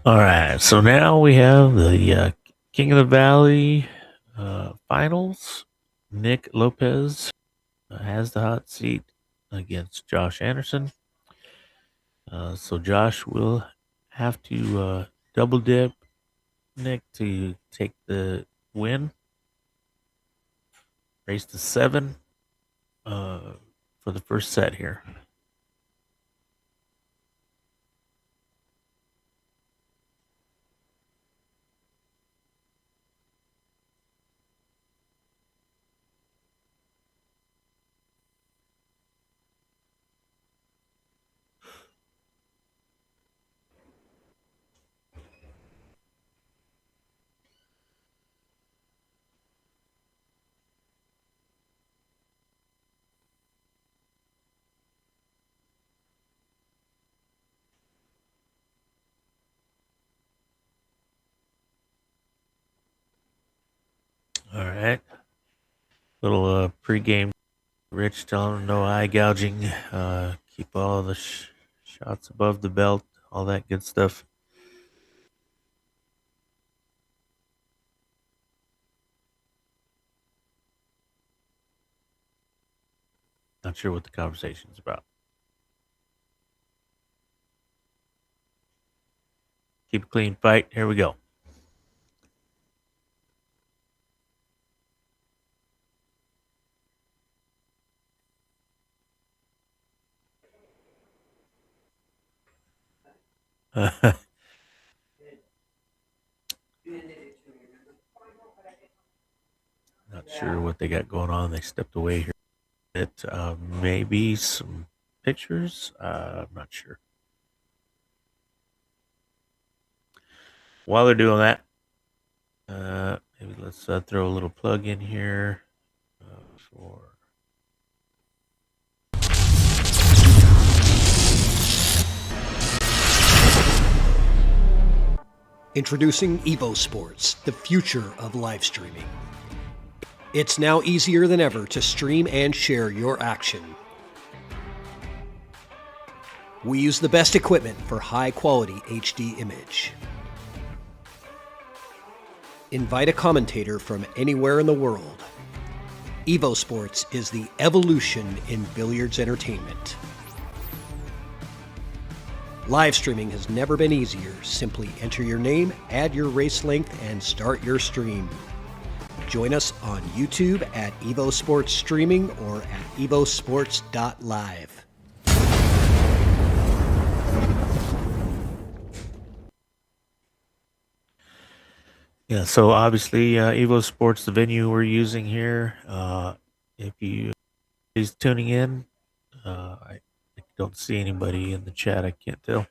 All right, so now we have the King of the Valley finals. Nick Lopez has the hot seat against Josh Anderson. So Josh will have to double dip Nick to take the win. Race to 7 for the first set here. All right. Little pregame. Rich telling him no eye gouging. Keep all the shots above the belt. All that good stuff. Not sure what the conversation's about. Keep a clean fight. Here we go. Not sure what they got going on. They stepped away here. It maybe some pictures. I'm not sure. While they're doing that, maybe let's throw a little plug in here for. Introducing EvoSports, the future of live streaming. It's now easier than ever to stream and share your action. We use the best equipment for high-quality HD image. Invite a commentator from anywhere in the world. EvoSports is the evolution in billiards entertainment. Live streaming has never been easier. Simply enter your name, add your race length, and start your stream. Join us on YouTube at EvoSports Streaming or at evosports.live. Yeah, so obviously EvoSports, the venue we're using here. If you is tuning in, I don't see anybody in the chat. I can't tell,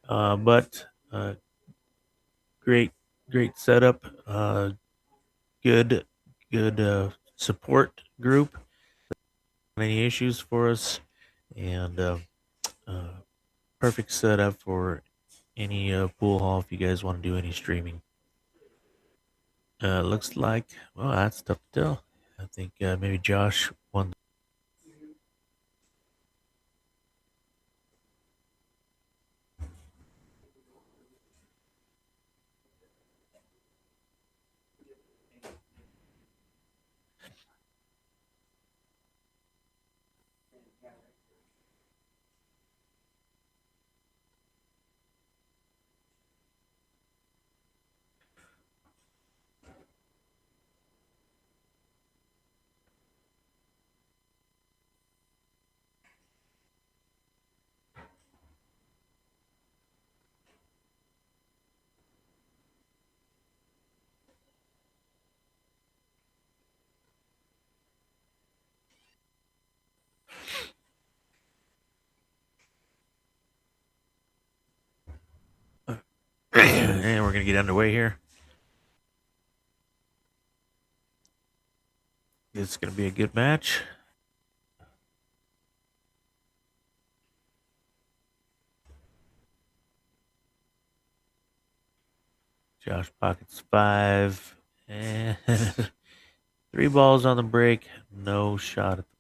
but great setup. Good support group. Any issues for us, and perfect setup for any pool hall if you guys want to do any streaming. Looks like, well, that's tough to tell. I think maybe Josh won. And we're gonna get underway here. It's gonna be a good match. Josh pockets 5, and 3 balls on the break, no shot at the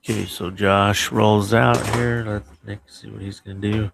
Okay, so Josh rolls out here. Let's Nick see what he's going to do.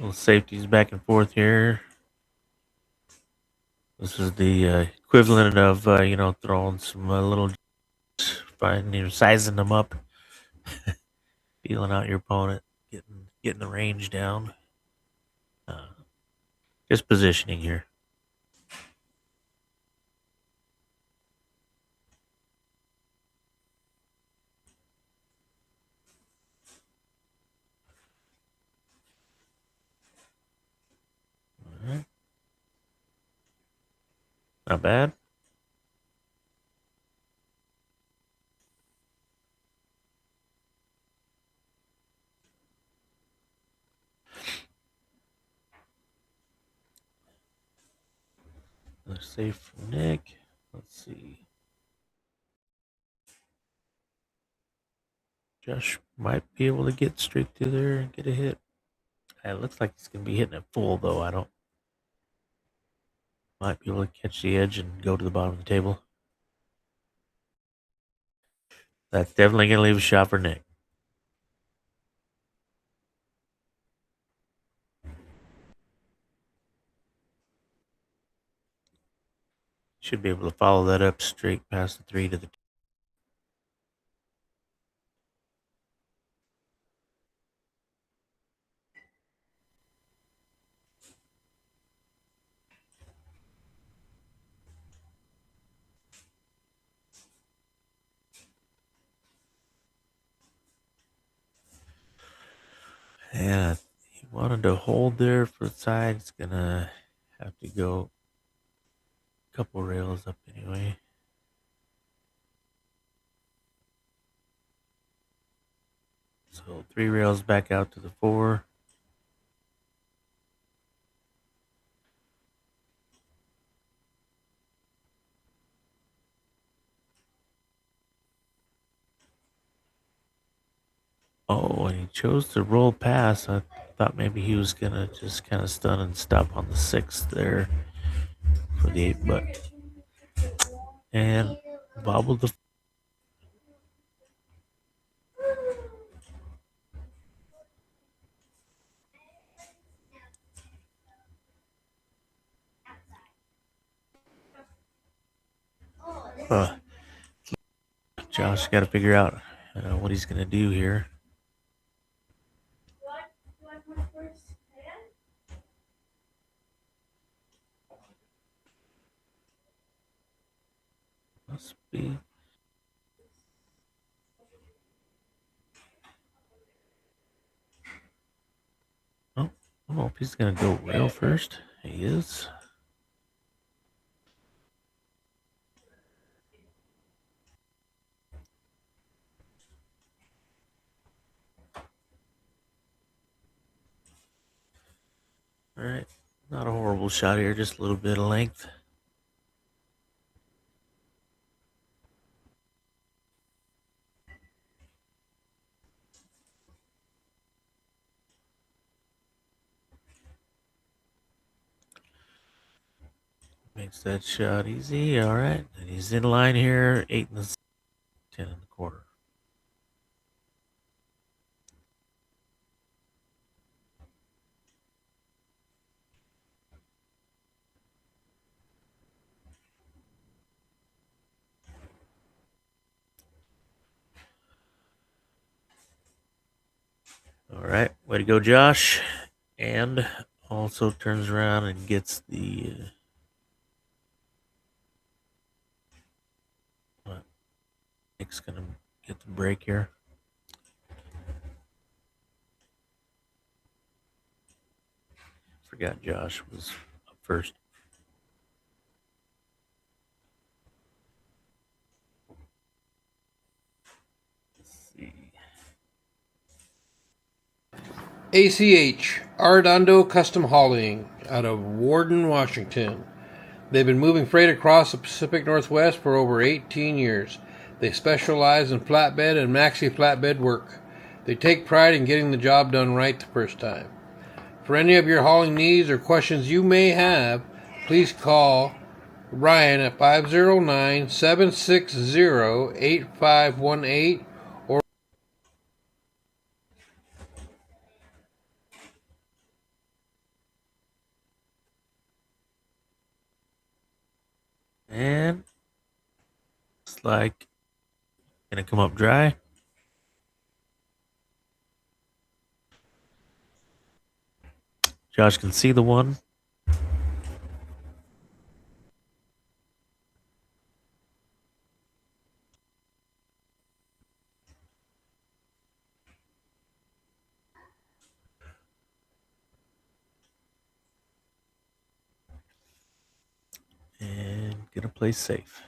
Little safeties back and forth here. This is the equivalent of throwing some little, sizing them up, feeling out your opponent, getting the range down. Uh, just positioning here. All right. Not bad. Another save from Nick. Let's see. Josh might be able to get straight through there and get a hit. It looks like he's going to be hitting it full, though. I don't. Might be able to catch the edge and go to the bottom of the table. That's definitely going to leave a shot for Nick. Should be able to follow that up straight past the 3 to the. Yeah, he wanted to hold there for the side. It's going to have to go a couple rails up anyway. So 3 rails back out to the 4. Oh, and he chose to roll past. I thought maybe he was going to just kind of stun and stop on the 6th there for the 8, but. And bobbled the. Uh, Josh got to figure out what he's going to do here. Must be. Oh, I don't know if he's going to go rail first. He is. All right. Not a horrible shot here, just a little bit of length. Makes that shot easy. All right. And he's in line here. 8 in the 10 in the quarter. All right. Way to go, Josh. And also turns around and gets the. Nick's going to get the break here. Forgot Josh was up first. Let's see. ACH, Arredondo Custom Hauling, out of Warden, Washington. They've been moving freight across the Pacific Northwest for over 18 years. They specialize in flatbed and maxi flatbed work. They take pride in getting the job done right the first time. For any of your hauling needs or questions you may have, please call Ryan at 509-760-8518 or And looks like going to come up dry. Josh can see the one. And going to play safe.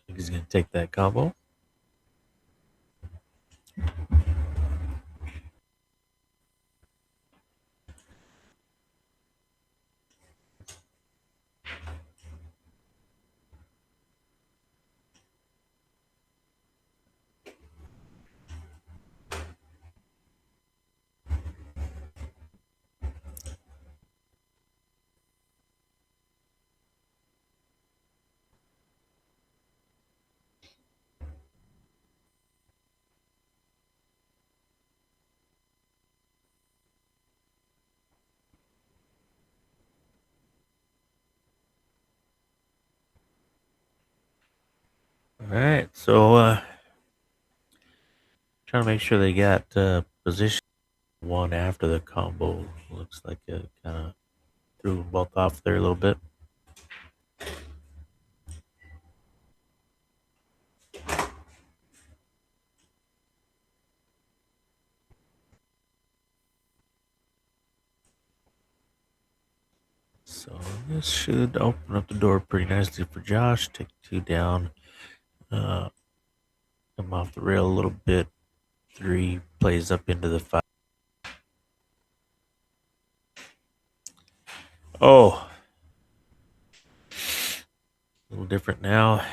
He's going to take that combo. All right. So, trying to make sure they got position one after the combo. Looks like it kind of threw them both off there a little bit. So this should open up the door pretty nicely for Josh. Take 2 down. Come off the rail a little bit. 3 plays up into the 5. Oh, a little different now.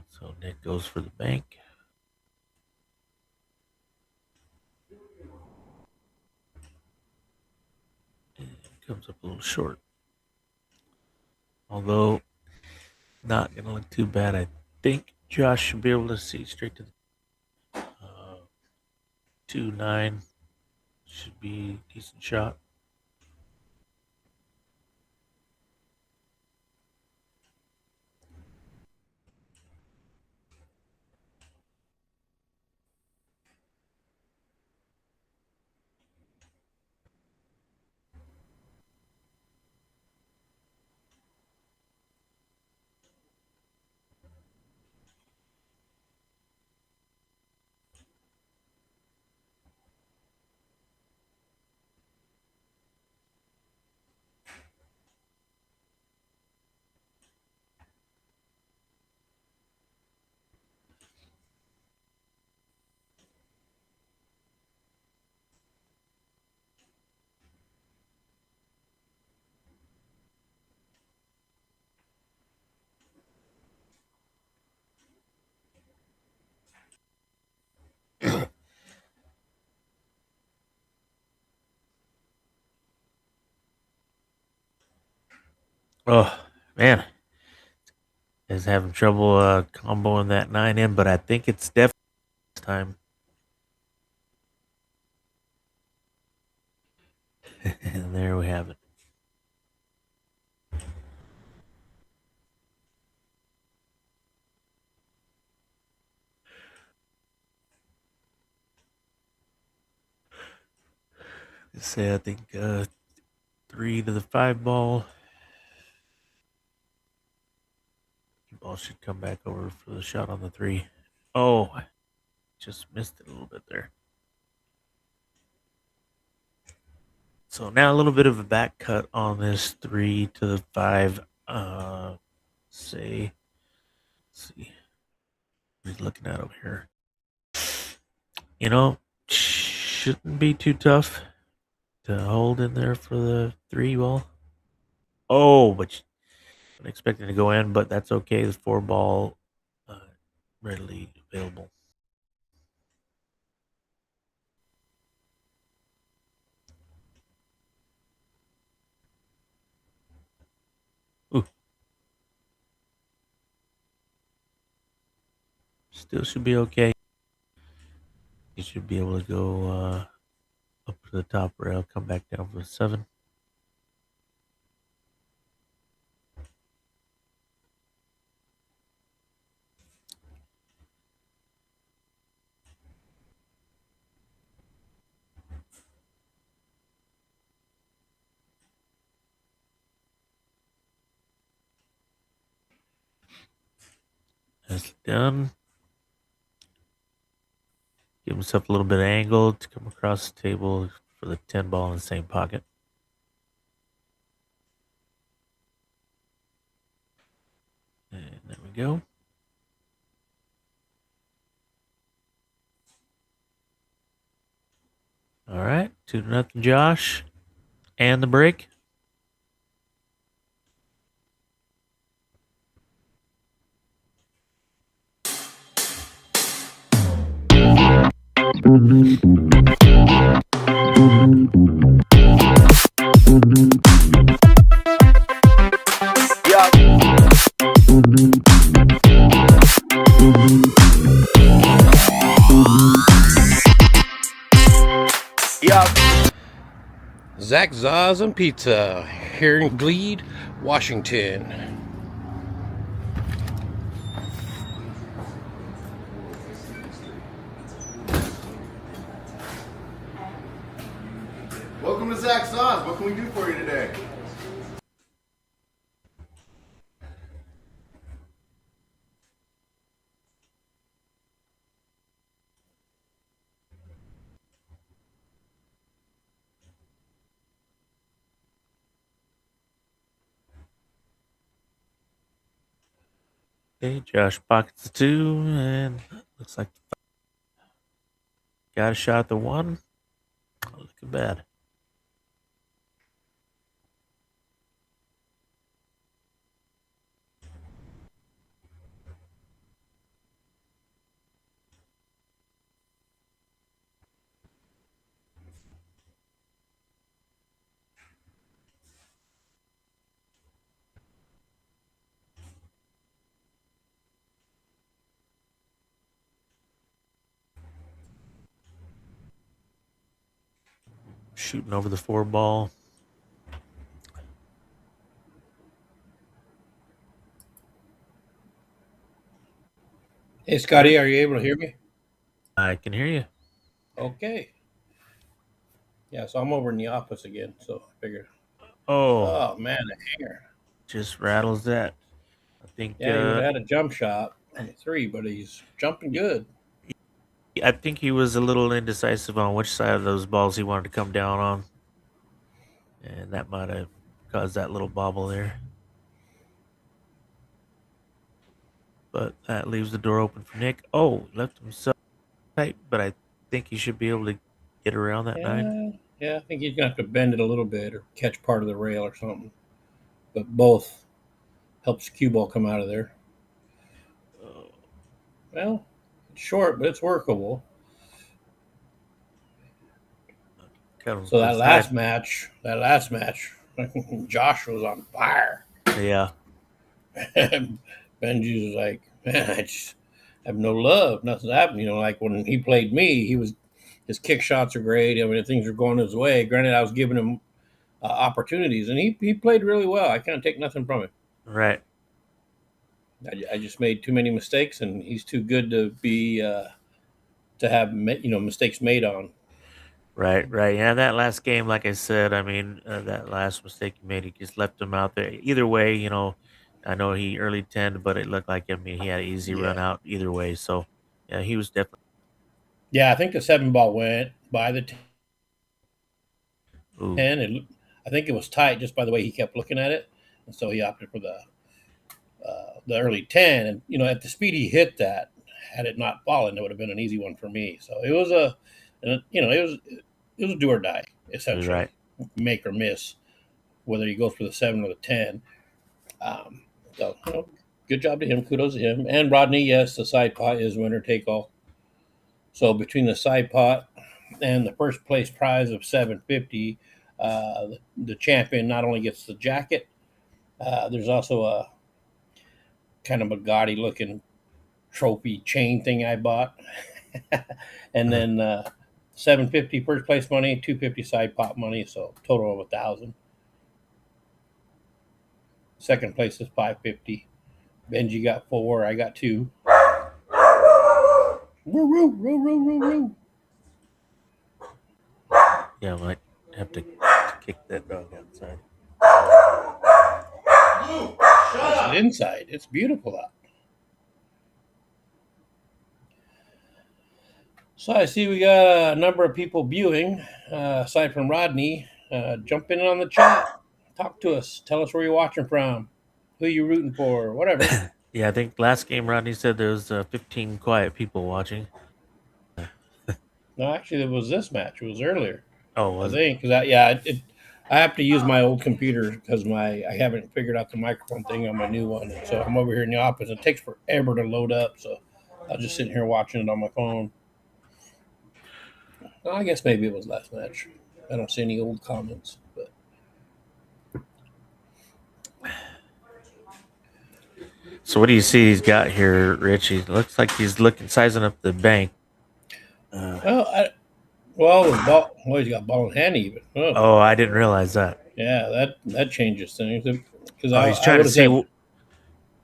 So Nick goes for the bank. And comes up a little short. Although not going to look too bad. I think Josh should be able to see straight to the 2.9. Should be a decent shot. Oh, man. Is having trouble comboing that 9 in, but I think it's definitely this time. And there we have it. Say I think 3 to the 5 ball. Ball should come back over for the shot on the 3. Oh, just missed it a little bit there. So now a little bit of a back cut on this 3 to the 5. Say, let's see. What he's looking at over here. You know, shouldn't be too tough to hold in there for the 3 ball. Oh, but I'm expecting to go in, but that's okay. The 4 ball uh, readily available. Ooh. Still should be okay. You should be able to go up to the top rail, come back down for 7. That's done. Give himself a little bit of angle to come across the table for the 10 ball in the same pocket. And there we go. All right, 2-0 Josh. And the break. Zzas and Pizza here in Gleed, Washington. Welcome to Zzas. What can we do for you today? Okay, Josh pockets the 2, and looks like got a shot at the 1. Not looking bad. shooting over the 4 ball. Hey, Scotty, are you able to hear me? I can hear you. Okay. Yeah, so I'm over in the office again, so I figured. Oh, Oh man, a hanger. just rattles that. I think Yeah, he would have had a jump shot on the three, but he's jumping good. I think he was a little indecisive on which side of those balls he wanted to come down on, and that might have caused that little bobble there. But that leaves the door open for Nick. Oh, left himself tight, but I think he should be able to get around that 9. Yeah, I think he's gonna have to bend it a little bit or catch part of the rail or something. But both helps cue ball come out of there. Oh, Well, it's short, but it's workable. cut him So to the side. that last match, Josh was on fire. Yeah, Benji was like, man, I just have no love. Nothing's happened. Like when he played me, his kick shots are great. I mean, things are going his way. Granted, I was giving him opportunities, and he played really well. I can't take nothing from him. right. I just made too many mistakes, and he's too good to be to have mistakes made on. Right, right. Yeah, that last game, like I said, I mean, that last mistake he made, he just left him out there. Either way, I know he early 10, but it looked like, I mean, he had an easy run Yeah, out either way. So, yeah, he was definitely. yeah. I think the 7 ball went by the Ooh, 10. I think it was tight just by the way he kept looking at it, and so he opted for the early 10. And at the speed he hit that, had it not fallen, it would have been an easy one for me. So it was it was do or die you're right. essentially, make or miss, whether he goes for the 7 or the 10. Um, so good job to him. Kudos to him. And Rodney, yes, the side pot is winner take all. So between the side pot and the first place prize of 750, the champion not only gets the jacket, there's also a kind of a gaudy looking trophy chain thing I bought, and Uh, then 750 first place money, 250 side pot money, so total of 1,000. Second place is 550. Benji got 4, I got 2. Woo woo woo woo woo woo. yeah, I might have to kick that dog outside. Blue, shut It's up! inside. It's beautiful out. So I see we got a number of people viewing, aside from Rodney. Jump in on the chat. Talk to us. Tell us where you're watching from, who you rooting for, whatever. Yeah, I think last game Rodney said there was 15 quiet people watching. No, actually, it was this match. It was earlier, Oh, I was it? think. I have to use my old computer because I haven't figured out the microphone thing on my new one. So I'm over here in the office. It takes forever to load up. So I'm just sitting here watching it on my phone. Well, I guess maybe it was last match. I don't see any old comments, but So, what do you see he's got here, Rich? He looks like he's sizing up the bank. Uh, well, with ball, well, he's got ball in hand even. Oh, oh, I didn't realize that. yeah, that changes things because Oh, he's I trying would to have see said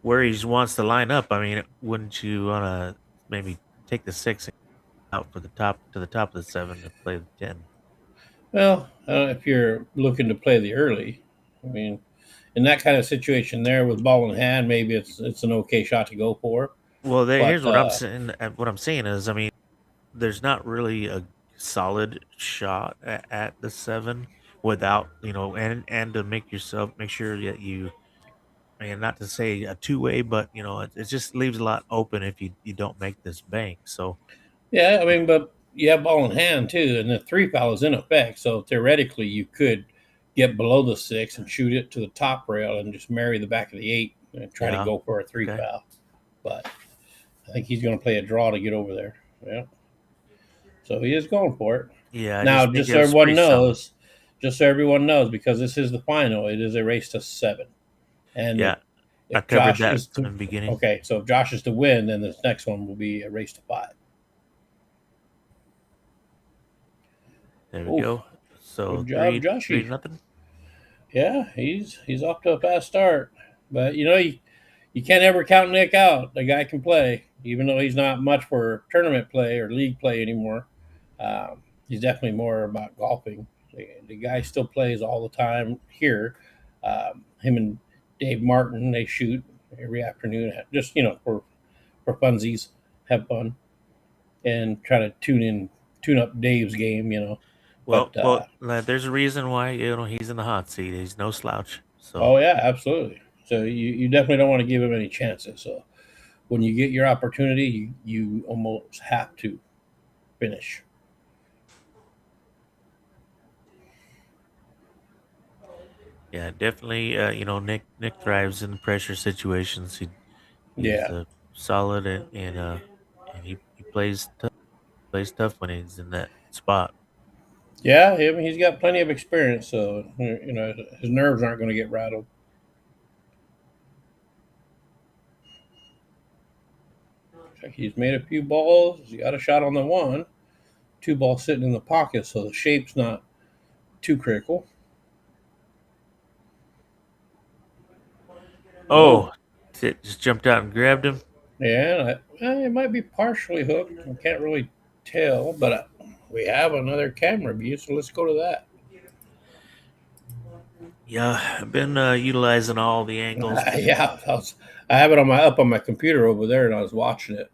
where he wants to line up. I mean, wouldn't you want to maybe take the 6 out for the top to the top of the 7 to play the 10? well, if you're looking to play the early, I mean, in that kind of situation there with ball in hand, maybe it's an okay shot to go for. Well, But here's what I'm saying. What I'm saying is, I mean, there's not really a solid shot at the 7 without and to make sure that you. I mean, not to say a two-way, but it just leaves a lot open if you don't make this bank. So yeah, I mean, but you have ball in hand too, and the 3 foul is in effect. So theoretically, you could get below the 6 and shoot it to the top rail and just marry the back of the 8 and try to yeah, go for a three okay, foul. But I think he's going to play a draw to get over there. Yeah. So he is going for it. yeah. I Now, just think it was pretty solid. just so everyone knows, because this is the final, it is a race to 7. And Yeah, I if covered Josh that is from to the beginning. okay, so if Josh is to win, then this next one will be a race to 5. There we Oof. go. So Good job, three Joshy. nothing. Yeah, he's off to a fast start. But you can't ever count Nick out. The guy can play, even though he's not much for tournament play or league play anymore. He's definitely more about golfing. The guy still plays all the time here. Him and Dave Martin, they shoot every afternoon, just for funsies, have fun, and try to tune up Dave's game. But There's a reason why he's in the hot seat. He's no slouch. So oh yeah, absolutely. So you definitely don't want to give him any chances. So when you get your opportunity, you almost have to finish. yeah, definitely. Nick thrives in pressure situations. He's Yeah, solid and he plays tough when he's in that spot. yeah. He's got plenty of experience, so his nerves aren't going to get rattled. Looks like he's made a few balls. He got a shot on the one. Two balls sitting in the pocket, so the shape's not too critical. Oh, it just jumped out and grabbed him. Yeah, it might be partially hooked. I can't really tell, but we have another camera view, so let's go to that. Yeah, I've been utilizing all the angles. Yeah, I have it up on my computer over there, and I was watching it.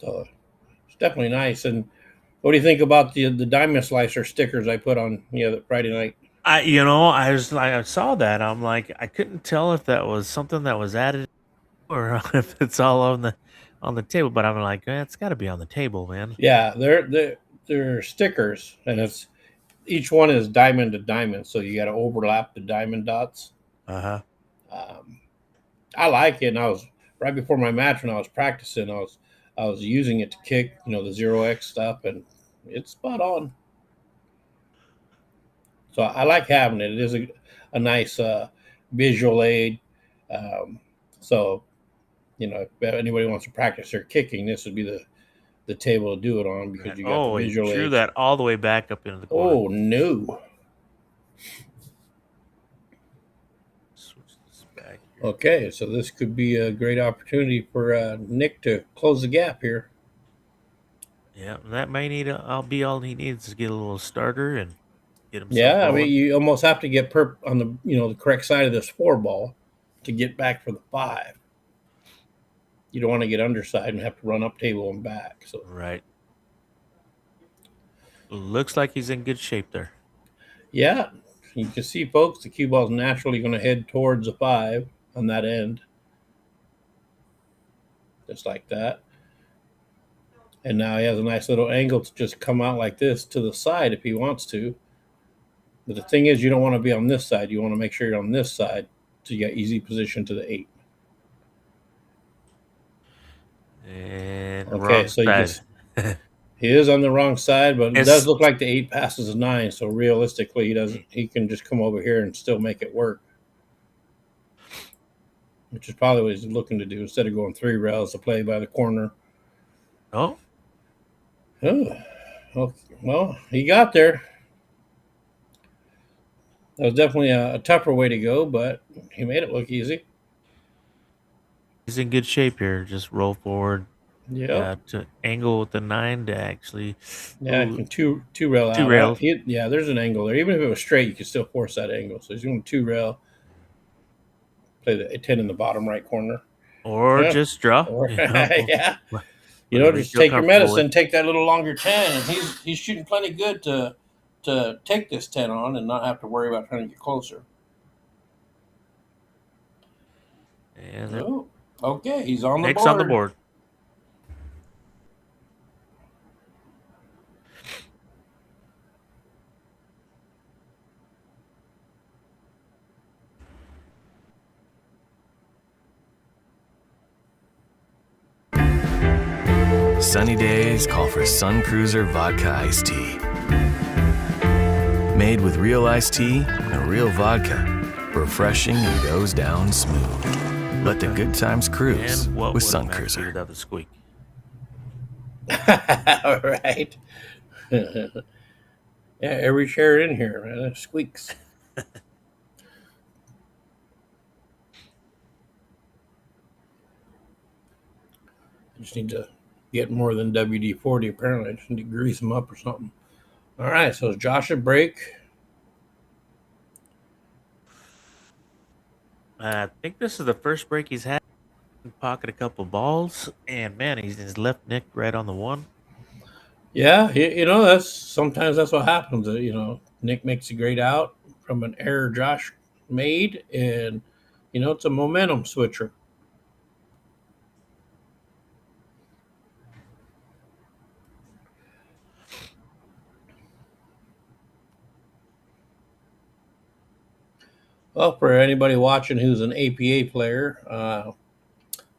So it's definitely nice. And what do you think about the diamond slicer stickers I put on the Friday night? I saw that. I'm like, I couldn't tell if that was something that was added or if it's all on the table. But I'm like, it's got to be on the table, man. Yeah, they're stickers, and it's each one is diamond to diamond, so you got to overlap the diamond dots. Uh Um, I like it. And I was right before my match when I was practicing. I was using it to kick, the 0x stuff, and it's spot on. So I like having it. It is a nice visual aid. So if anybody wants to practice their kicking, this would be the table to do it on because you got Oh, the he visual drew aid. that all the way back up into the corner. Oh no! Switch this back here. Okay, so this could be a great opportunity for Nick to close the gap here. Yeah, that may need. I'll be all he needs to get a little starter and get himself Yeah, I rolling. mean, you almost have to get on the correct side of this 4 ball to get back for the 5. You don't want to get underside and have to run up table and back. So Right. Looks like he's in good shape there. yeah, you can see, folks, the cue ball is naturally going to head towards the 5 on that end, just like that. And now he has a nice little angle to just come out like this to the side if he wants to. But the thing is, you don't want to be on this side. You want to make sure you're on this side so you got easy position to the 8. And Okay, wrong so side. he is on the wrong side, but it It's- does look like the 8 passes a 9. So realistically, he can just come over here and still make it work, which is probably what he's looking to do instead of going 3 rails to play by the corner. Oh, Oh, well, he got there. That was definitely a tougher way to go, but he made it look easy. he's in good shape here. Just roll forward. Yep. To angle with the 9 to actually. Yeah, Ooh, he can two rail out. Two rail. Yeah, there's an angle there. Even if it was straight, you could still force that angle. So he's going 2 rail. Play the 10 in the bottom right corner. Or just draw. Or, Yeah. yeah. Whatever you Just feel take your comfortable medicine, with. take that little longer 10, and he's shooting plenty good to take this 10 on and not have to worry about trying to get closer. And Oh, okay, he's on the Nick's board. on the board. Sunny days call for Sun Cruiser Vodka Iced Tea. Made with real iced tea and real vodka. Refreshing and goes down smooth. Let the good times cruise And what with would Sun have matched Cruiser. without the squeak? All right. Yeah, every chair in here, man, it squeaks. I just need to get more than WD-40. Apparently, I just need to grease them up or something. All right, so is Josh at break? I think this is the first break he's had. Pocket a couple balls, and man, he's left Nick right on the one. Yeah, you know, that's sometimes that's what happens. You know, Nick makes a great out from an error Josh made, and you know, it's a momentum switcher. Well, for anybody watching who's an APA player,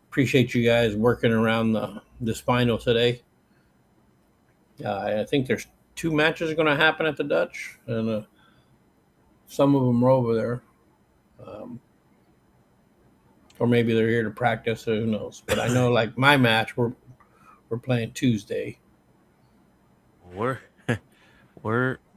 appreciate you guys working around this final today. I think there's 2 matches going to happen at the Dutch, and some of them are over there. Or maybe they're here to practice. Who knows? But I know, like my match, we're playing Tuesday. We're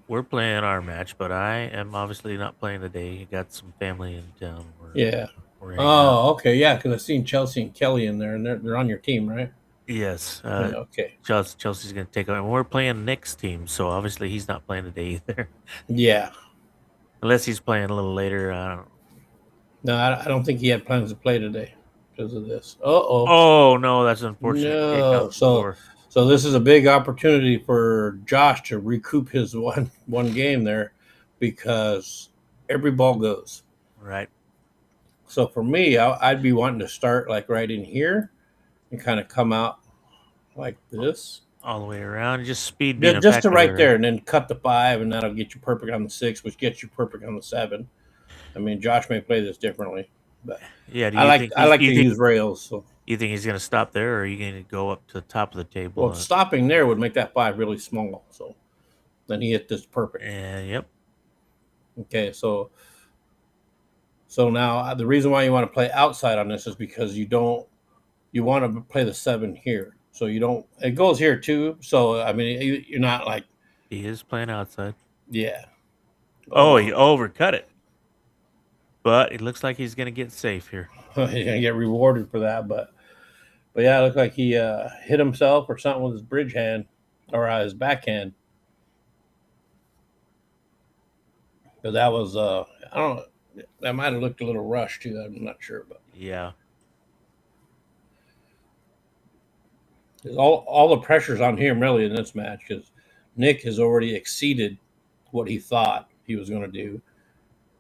we're playing our match, but I am obviously not playing today. Got some family in town. Yeah. We're hanging out. Oh, okay. Yeah, because I've seen Chelsea and Kelly in there, and they're on your team, right? Yes. Yeah, okay. Chelsea's going to take over. And we're playing Nick's team, so obviously he's not playing today either. Yeah. Unless he's playing a little later. I don't know. No, I don't think he had plans to play today because of this. Uh-oh. Oh, no, that's unfortunate. Kick No. out four. So this is a big opportunity for Josh to recoup his one game there because every ball goes. Right. So for me, I'd be wanting to start like right in here and kind of come out like this. All the way around. Just speed being a Just to factor right there, and then cut the 5, and that'll get you perfect on the 6, which gets you perfect on the 7. I mean, Josh may play this differently, but Yeah, do I you like think I like to use rails. So, you think he's going to stop there, or are you going to go up to the top of the table? well, stopping there would make that 5 really small. So then he hit this perfect. And yep. Okay, so now the reason why you want to play outside on this is because you want to play the 7 here. So you don't. It goes here too. So I mean, you're not like. He is playing outside. Yeah. Oh, he overcut it. But it looks like he's going to get safe here. He's gonna get rewarded for that, but yeah, it looked like he hit himself or something with his bridge hand or his backhand. But that was I don't know. That might have looked a little rushed too. I'm not sure, but Yeah. all the pressure's on him really in this match because Nick has already exceeded what he thought he was going to do,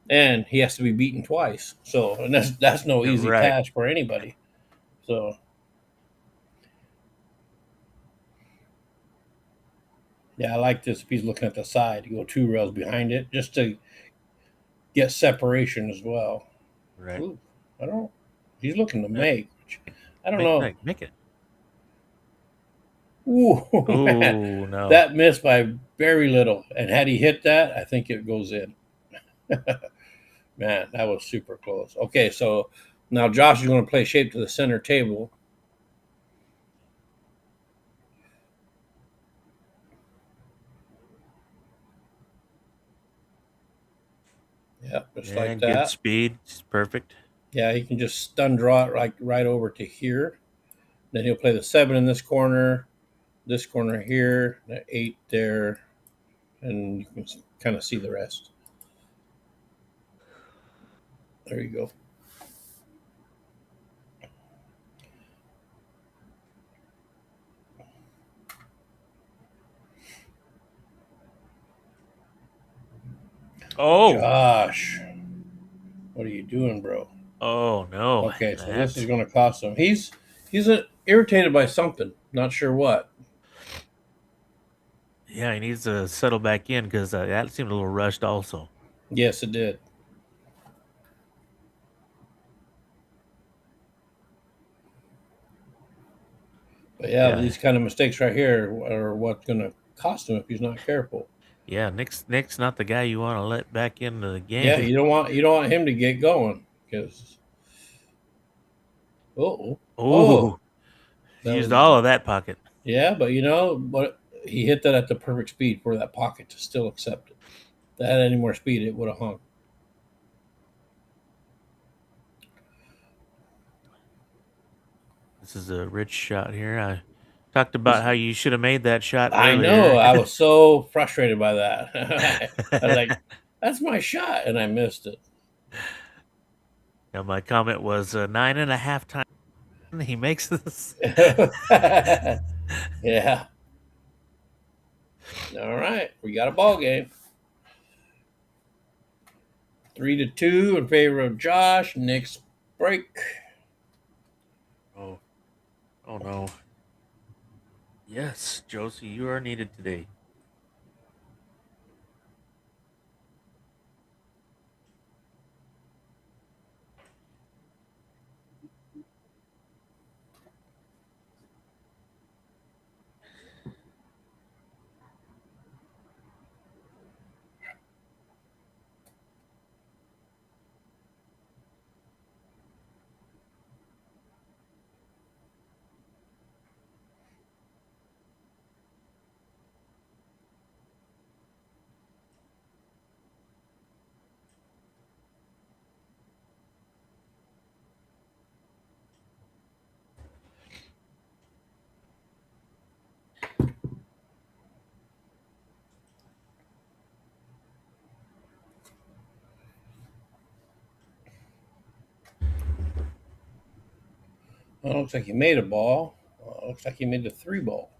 and he has to be beaten twice. So, and that's no easy Right. task for anybody. So, yeah, I like this. If he's looking at the side, you go 2 rails behind it just to get separation as well. Right. Ooh, I don't. He's looking to make. I don't know. Make it. Ooh, man. Ooh, no. That missed by very little. And had he hit that, I think it goes in. Man, that was super close. Okay, so now Josh is going to play shape to the center table. Yeah, just like And that. good speed. It's perfect. Yeah, he can just stun draw it like right over to here. Then he'll play the 7 in this corner here, the 8 there, and you can kind of see the rest. There you go. Oh. Josh, what are you doing, bro? Oh, no. Okay, so this is going to cost him. He's irritated by something. Not sure what. Yeah, he needs to settle back in because that seemed a little rushed also. Yes, it did. But yeah, these kind of mistakes right here are what's going to cost him if he's not careful. Yeah, Nick's not the guy you want to let back into the game. Yeah, you don't want him to get going because. Oh, he used all of that pocket. Yeah, but but he hit that at the perfect speed for that pocket to still accept it. If that had any more speed, it would have hung. This is a rich shot here. I talked about how you should have made that shot I know. earlier. I was so frustrated by that. I was like, "That's my shot," and I missed it. Now, my comment was 9.5 times he makes this. Yeah. All right, we got a ball game. 3-2 in favor of Josh. Nick's break. Oh, oh no. Yes, Josie, you are needed today. Well, looks like he made a ball. Looks like he made the 3 ball.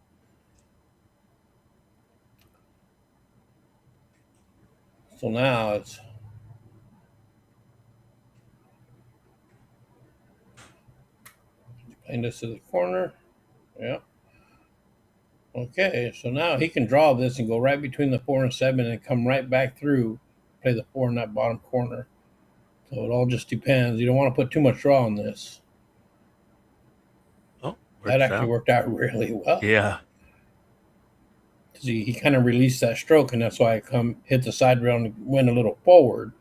So now it's playing this to the corner. Yeah. Okay, so now he can draw this and go right between the 4 and 7 and come right back through, play the 4 in that bottom corner. So it all just depends. You don't want to put too much draw on this. Oh, That actually worked out really well. Yeah. Because he kind of released that stroke, and that's why I come hit the side rail and went a little forward.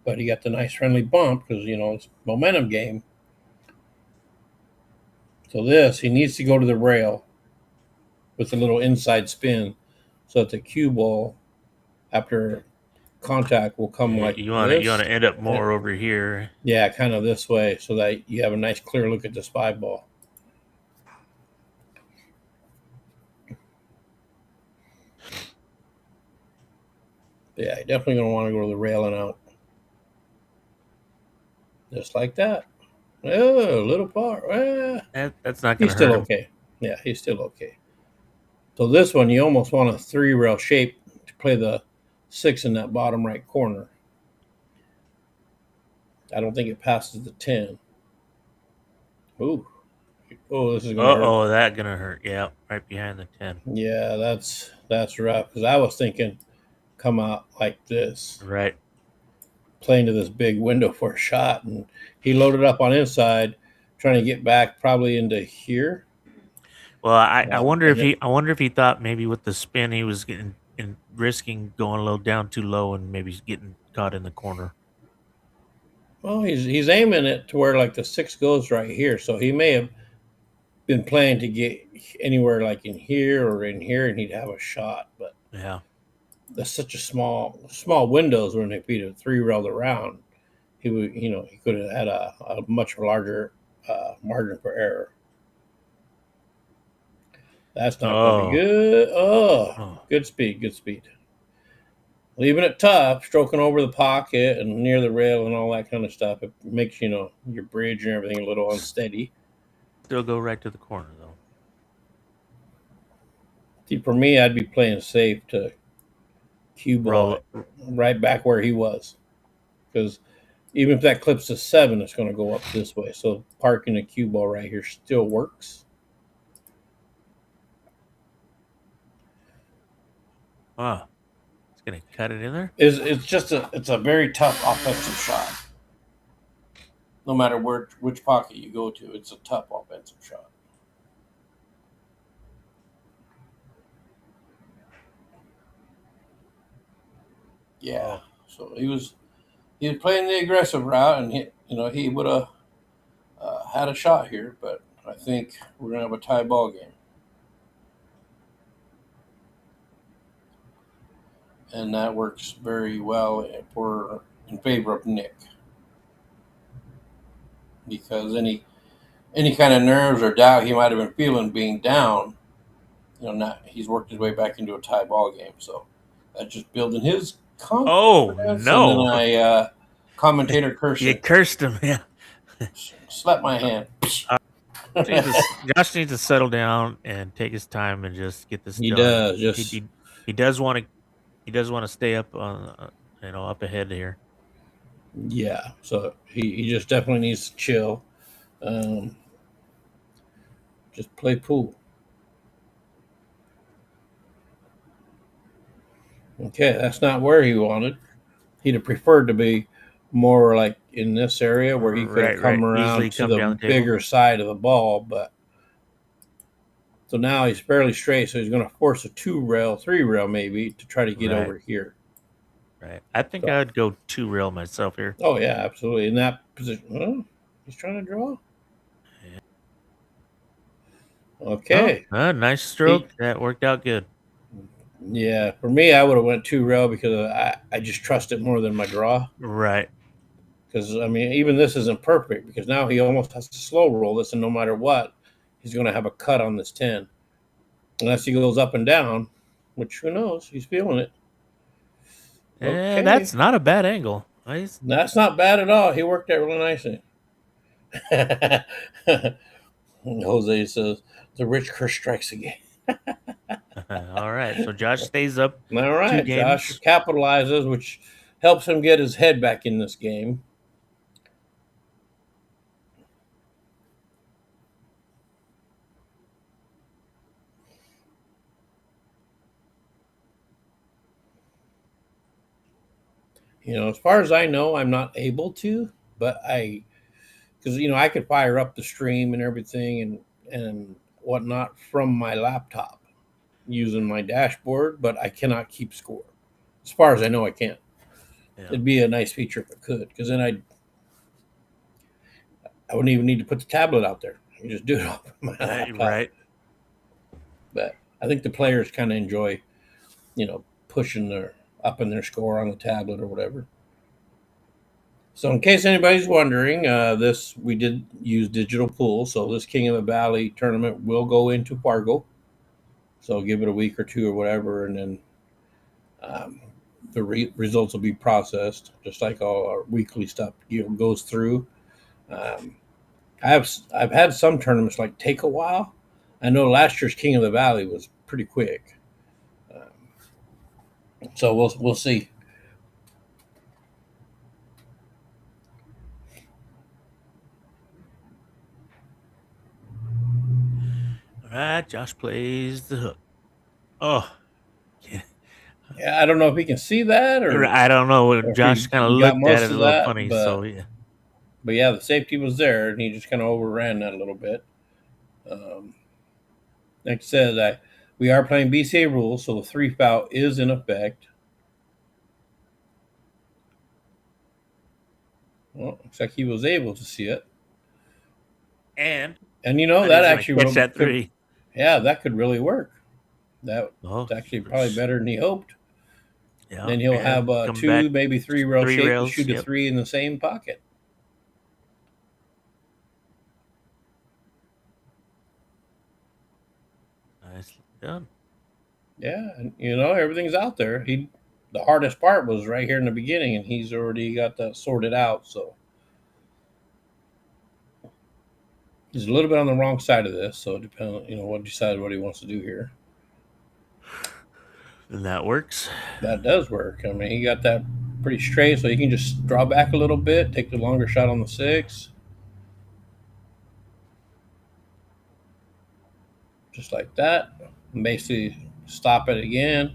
But he got the nice friendly bump because, it's a momentum game. So this, he needs to go to the rail with a little inside spin so that the cue ball, after contact, will come like you want this. to end up more over here. Yeah, kind of this way so that you have a nice clear look at the 5 ball. Yeah, you're definitely going to want to go to the rail and out. Just like that. Oh, a little far. That's not going to hurt He's still him. okay. Yeah, he's still okay. So this one, you almost want a 3 rail shape to play the 6 in that bottom right corner. I don't think it passes the 10. Ooh. Oh, this is going to hurt. Oh, that's going to hurt. Yeah, right behind the 10. Yeah, that's rough. Because I was thinking come out like this. Right. Playing to this big window for a shot. And he loaded up on inside, trying to get back probably into here. Well, I wonder if he thought maybe with the spin he was getting and risking going a little down too low and maybe getting caught in the corner. Well, he's aiming it to where like the 6 goes right here, so he may have been playing to get anywhere like in here or in here, and he'd have a shot. But yeah, that's such a small windows when if he'd have 3 railed around, he would he could have had a much larger margin for error. That's not going to be good. Good speed. Leaving it tough, stroking over the pocket and near the rail and all that kind of stuff. It makes your bridge and everything a little unsteady. Still go right to the corner though. See, for me, I'd be playing safe to cue ball right back where he was, because even if that clips to 7, it's going to go up this way. So parking a cue ball right here still works. Wow. Gonna cut it in there. It's a very tough offensive shot. No matter which pocket you go to, it's a tough offensive shot. Yeah, so he was playing the aggressive route, and he would have had a shot here, but I think we're gonna have a tie ball game. and that works very well in favor of Nick, because any kind of nerves or doubt he might have been feeling being down, he's worked his way back into a tie ball game. So that's just building his Oh confidence. And then no! I commentator You cursing, cursed him. Yeah. slap my hand. Josh needs to settle down and take his time and just get this He done. does He just he, he does want to stay up on up ahead here. yeah. So he just definitely needs to chill. Um, just play pool. Okay, that's not where he wanted. He'd have preferred to be more like in this area where he could have come Easily around to come the down the table. bigger side of the ball, but so now he's fairly straight, so he's going to force a 2-rail, 3-rail maybe to try to get Right. over here. Right. I think So- I would go 2-rail myself here. Oh yeah, absolutely. In that position, oh, he's trying to draw. Okay. Oh, nice stroke. That worked out good. Yeah, for me, I would have went 2-rail because I just trust it more than my draw. Right. Because I mean, even this isn't perfect because now he almost has to slow roll this, and no matter what, he's going to have a cut on this 10, unless he goes up and down, which who knows? He's feeling it. Okay. Okay. That's not a bad angle. Nice. That's not bad at all. He worked that really nicely. Jose says the rich curse strikes again. All right. So Josh stays up. All right, games. Josh capitalizes, which helps him get his head back in this game. As far as I know, I'm not able to, but because I could fire up the stream and everything and whatnot from my laptop using my dashboard, but I cannot keep score. As far as I know, I can't. Yeah. It'd be a nice feature if it could, because then I wouldn't even need to put the tablet out there. You just do it off my laptop. Right. But I think the players kind of enjoy, pushing up in their score on the tablet or whatever. So in case anybody's wondering, we did use digital pool. So this King of the Valley tournament will go into Fargo. So give it a week or two or whatever, and then the results will be processed, just like all our weekly stuff goes through. I've had some tournaments take a while. I know last year's King of the Valley was pretty quick. So we'll see. All right. Josh plays the hook. Oh. Yeah, I don't know if he can see that or I don't know. Josh kind of looked at it a little funny. So yeah. But yeah, the safety was there, and he just kind of overran that a little bit. Like I said, we are playing BCA rules, so the 3 foul is in effect. Well, looks like he was able to see it, and that actually catch that 3. Yeah, that could really work. That's actually probably better than he hoped. Yeah, then he'll have 2, maybe 3-rail shape to shoot a 3 in the same pocket. Nicely done. Yeah, and everything's out there. The hardest part was right here in the beginning, and he's already got that sorted out. So he's a little bit on the wrong side of this. So it depends, what he wants to do here. And that works. That does work. I mean, he got that pretty straight, so he can just draw back a little bit, take the longer shot on the 6. Just like that. And basically stop it again.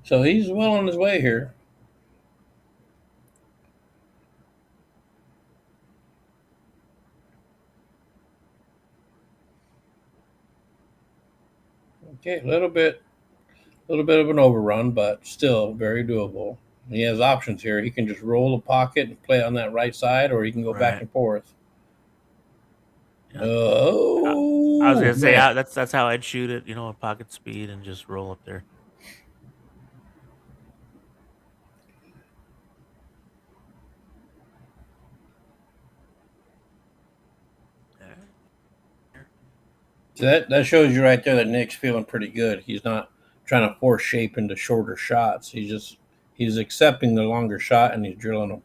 So he's well on his way here. Okay, a little bit of an overrun, but still very doable. He has options here. He can just roll the pocket and play on that right side, or he can go back and forth. Yeah. Oh, I was gonna say that's how I'd shoot it. A pocket speed and just roll up there. So that shows you right there that Nick's feeling pretty good. He's not trying to force shape into shorter shots. He's accepting the longer shot and he's drilling them.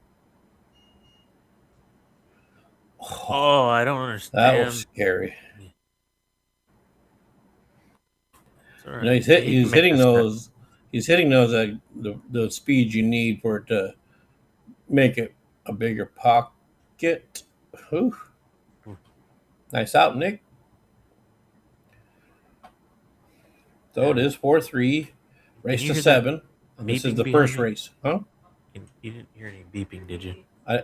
Oh, Oh, I don't that was understand. scary. It's all You know, right. Yeah, you can he's make hitting this cut. those. He's hitting those at the speed you need for it to make it a bigger pocket. Whew. Nice out, Nick. So it Yeah. is 4-3, Can race you to hear that 7. And this is beeping the behind first me? race. Huh? You didn't hear any beeping, did you? I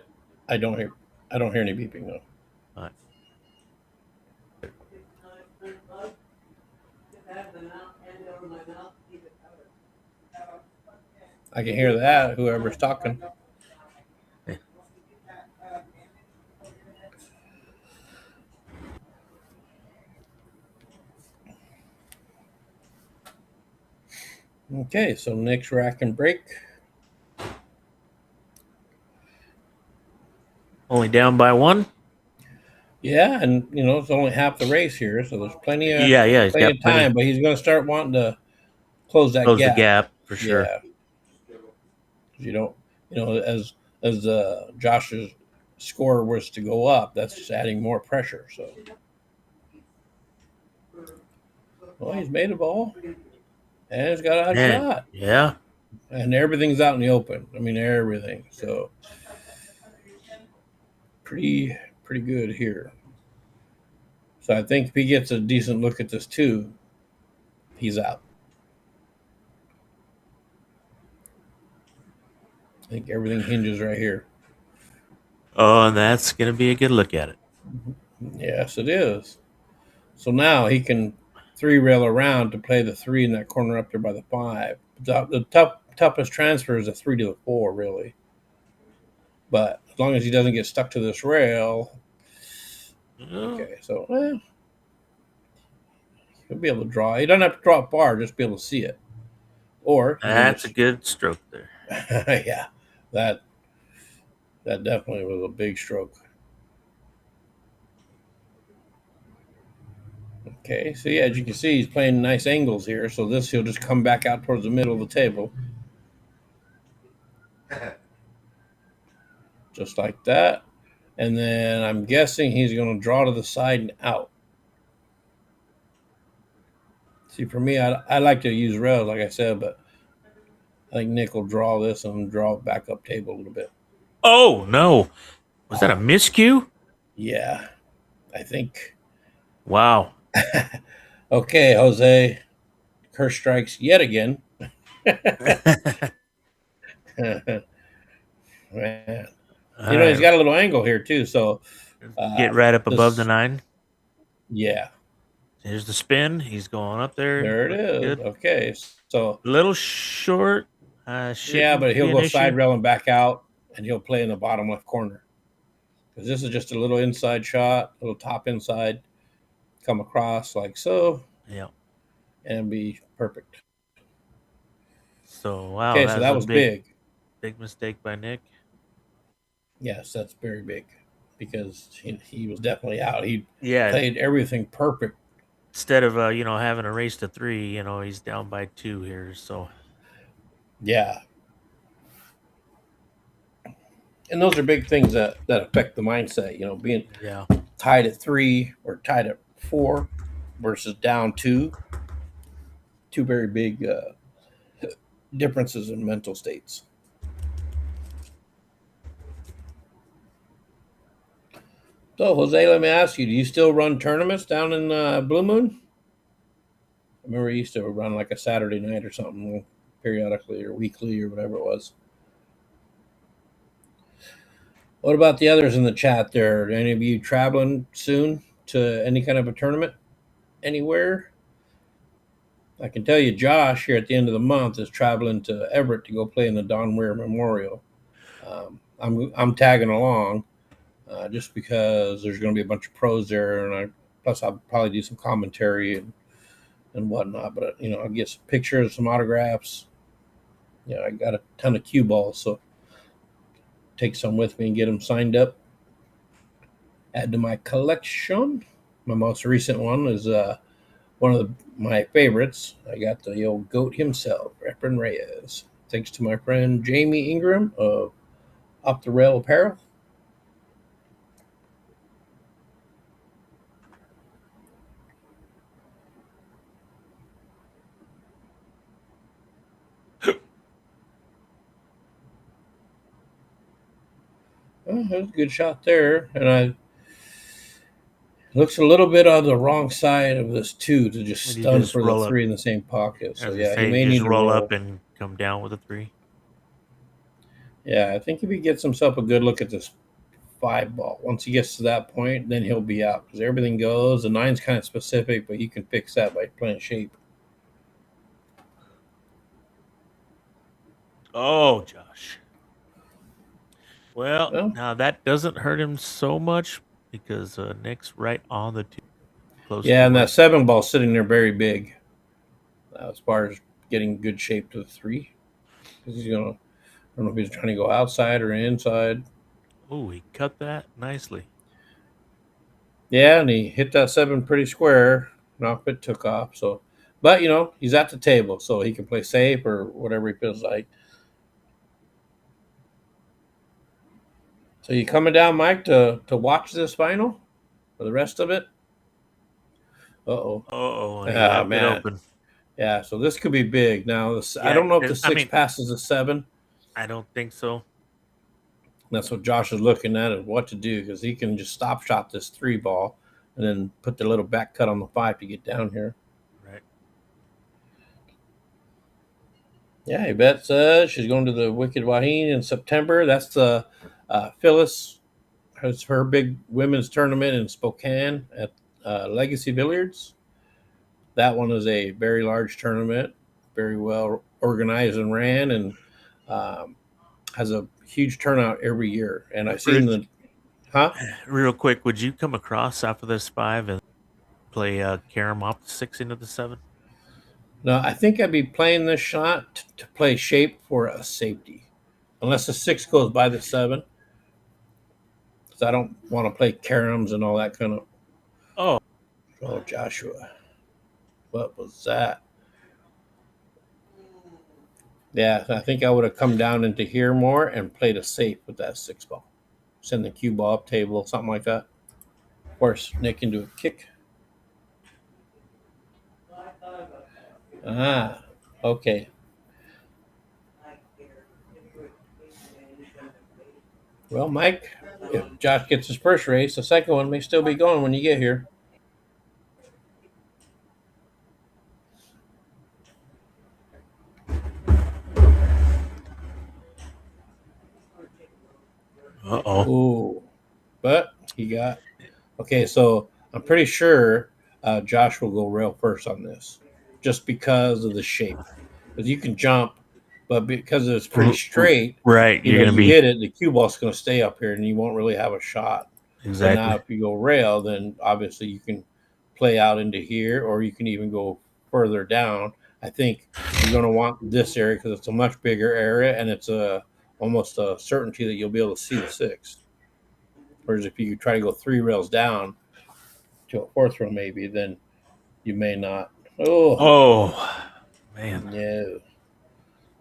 I don't hear any beeping though. All right. I can hear that, whoever's talking. Yeah. Okay, so Nick's rack and break. Only down by one. Yeah, and it's only half the race here, so there's Yeah. He's plenty got of time, plenty. but he's going to start wanting to close that Close the gap. gap for sure. Yeah, 'cause you don't, as Josh's score was to go up, that's just adding more pressure. So, well, he's made a ball and he's got a Man, shot, yeah. and everything's out in the open. I mean, everything. So, pretty good here. So I think if he gets a decent look at this too, he's out. I think everything hinges right here. Oh, and that's gonna be a good look at it. Yes, it is. So now he can 3-rail around to play the 3 in that corner up there by the 5. The toughest transfer is a 3 to a 4, really. But as long as he doesn't get stuck to this rail, Oh, okay. So he'll be able to draw. He doesn't have to draw it far; just be able to see it. Or he can that's a just, good stroke there. yeah, that definitely was a big stroke. Okay, so yeah, as you can see, he's playing nice angles here. So this he'll just come back out towards the middle of the table, just like that. And then I'm guessing he's going to draw to the side and out. See, for me, I like to use rails, like I said, but I think Nick will draw this and draw it back up table a little bit. Oh no, was that a miscue? Yeah, I think. Wow. Okay, Jose, curse strikes yet again. Man. All He's right, got a little angle here too. So get right up above the this, 9. yeah, Here's the spin. He's going up there. there it Looking is. good. Okay, so A little short. yeah, Shouldn't but be he'll an go issue. side rail and back out, and he'll play in the bottom left corner because this is just a little inside shot, a little top inside, come across like so, Yeah. and be perfect. So wow, Okay, so that was that a was big. big mistake by Nick. Yes, that's very big because he was definitely out. He Yeah. played everything perfect. Instead of having a race to 3, he's down by 2 here. So Yeah, and those are big things that affect the mindset. Being yeah. tied at 3 or tied at 4 versus down 2. Two very big differences in mental states. So, Jose, let me ask you: do you still run tournaments down in Blue Moon? I remember you used to run like a Saturday night or something periodically or weekly or whatever it was. What about the others in the chat there? Are any of you traveling soon to any kind of a tournament anywhere? I can tell you, Josh here at the end of the month is traveling to Everett to go play in the Don Weir Memorial. I'm tagging along just because there's going to be a bunch of pros there, and plus I'll probably do some commentary and whatnot. But I'll get some pictures, some autographs. I got a ton of cue balls, so take some with me and get them signed up. Add to my collection. My most recent one is one of my favorites. I got the old goat himself, Reverend Reyes. Thanks to my friend Jamie Ingram of Off the Rail Apparel. Well, that was a good shot there, and I looks a little bit on the wrong side of this two to just Did you stun just for the roll up? three in the same pocket. So As I yeah, he say, may just need to roll roll. up and come down with a 3. Yeah, I think if he gets himself a good look at this 5 ball, once he gets to that point, then he'll be out because everything goes. The 9's kind of specific, but you can fix that by playing shape. Oh, Josh. Well, Well, now that doesn't hurt him so much because Nick's right on the 2, close yeah, to and where. that 7 ball's sitting there very big as far as getting good shape to the 3. Because he's gonna, I don't know if he's trying to go outside or inside. Oh, he cut that nicely. Yeah, and he hit that 7 pretty square. And off it took off. So, but he's at the table, so he can play safe or whatever he feels like. So you coming down, Mike, to watch this final for the rest of it? Uh-oh. Oh, and he Ah, left it man. open. Yeah, so this could be big. Now, I Yeah, don't know if the I 6 mean, passes a 7. I don't think so. That's what Josh is looking at, is what to do, because he can just stop shot this 3 ball and then put the little back cut on the 5 to get down here. Right. Yeah, he bets she's going to the Wicked Wahine in September. That's the Phyllis. It's her big women's tournament in Spokane at Legacy Billiards. That one is a very large tournament, very well organized and ran, and um, has a huge turnout every year. And I've seen Rich, the, huh? real quick, would you come across after this 5 and play carom off the 6 into the 7? No, I think I'd be playing this shot to play shape for a safety, unless the 6 goes by the 7, because I don't want to play caroms and all that kind of. Oh, Oh, Joshua, what was that? Yeah, I think I would have come down into here more and played a safe with that 6 ball. Send the cue ball up table, something like that. Force Nick into a kick. Ah, okay. Well, Mike, if Josh gets his first race, the second one may still be going when you get here. uh-oh. Ooh, but he got okay. So I'm pretty sure Josh will go rail first on this, just because of the shape. Because you can jump, but because it's pretty straight, Right, you're going to you be hit it, the cue ball's going to stay up here, and you won't really have a shot. But now, exactly. if you go rail, then obviously you can play out into here, or you can even go further down. I think you're going to want this area because it's a much bigger area, and it's almost a certainty that you'll be able to see the 6. Whereas if you try to go 3 rails down to a 4th rail, maybe, then you may not. Oh, Oh, man. no.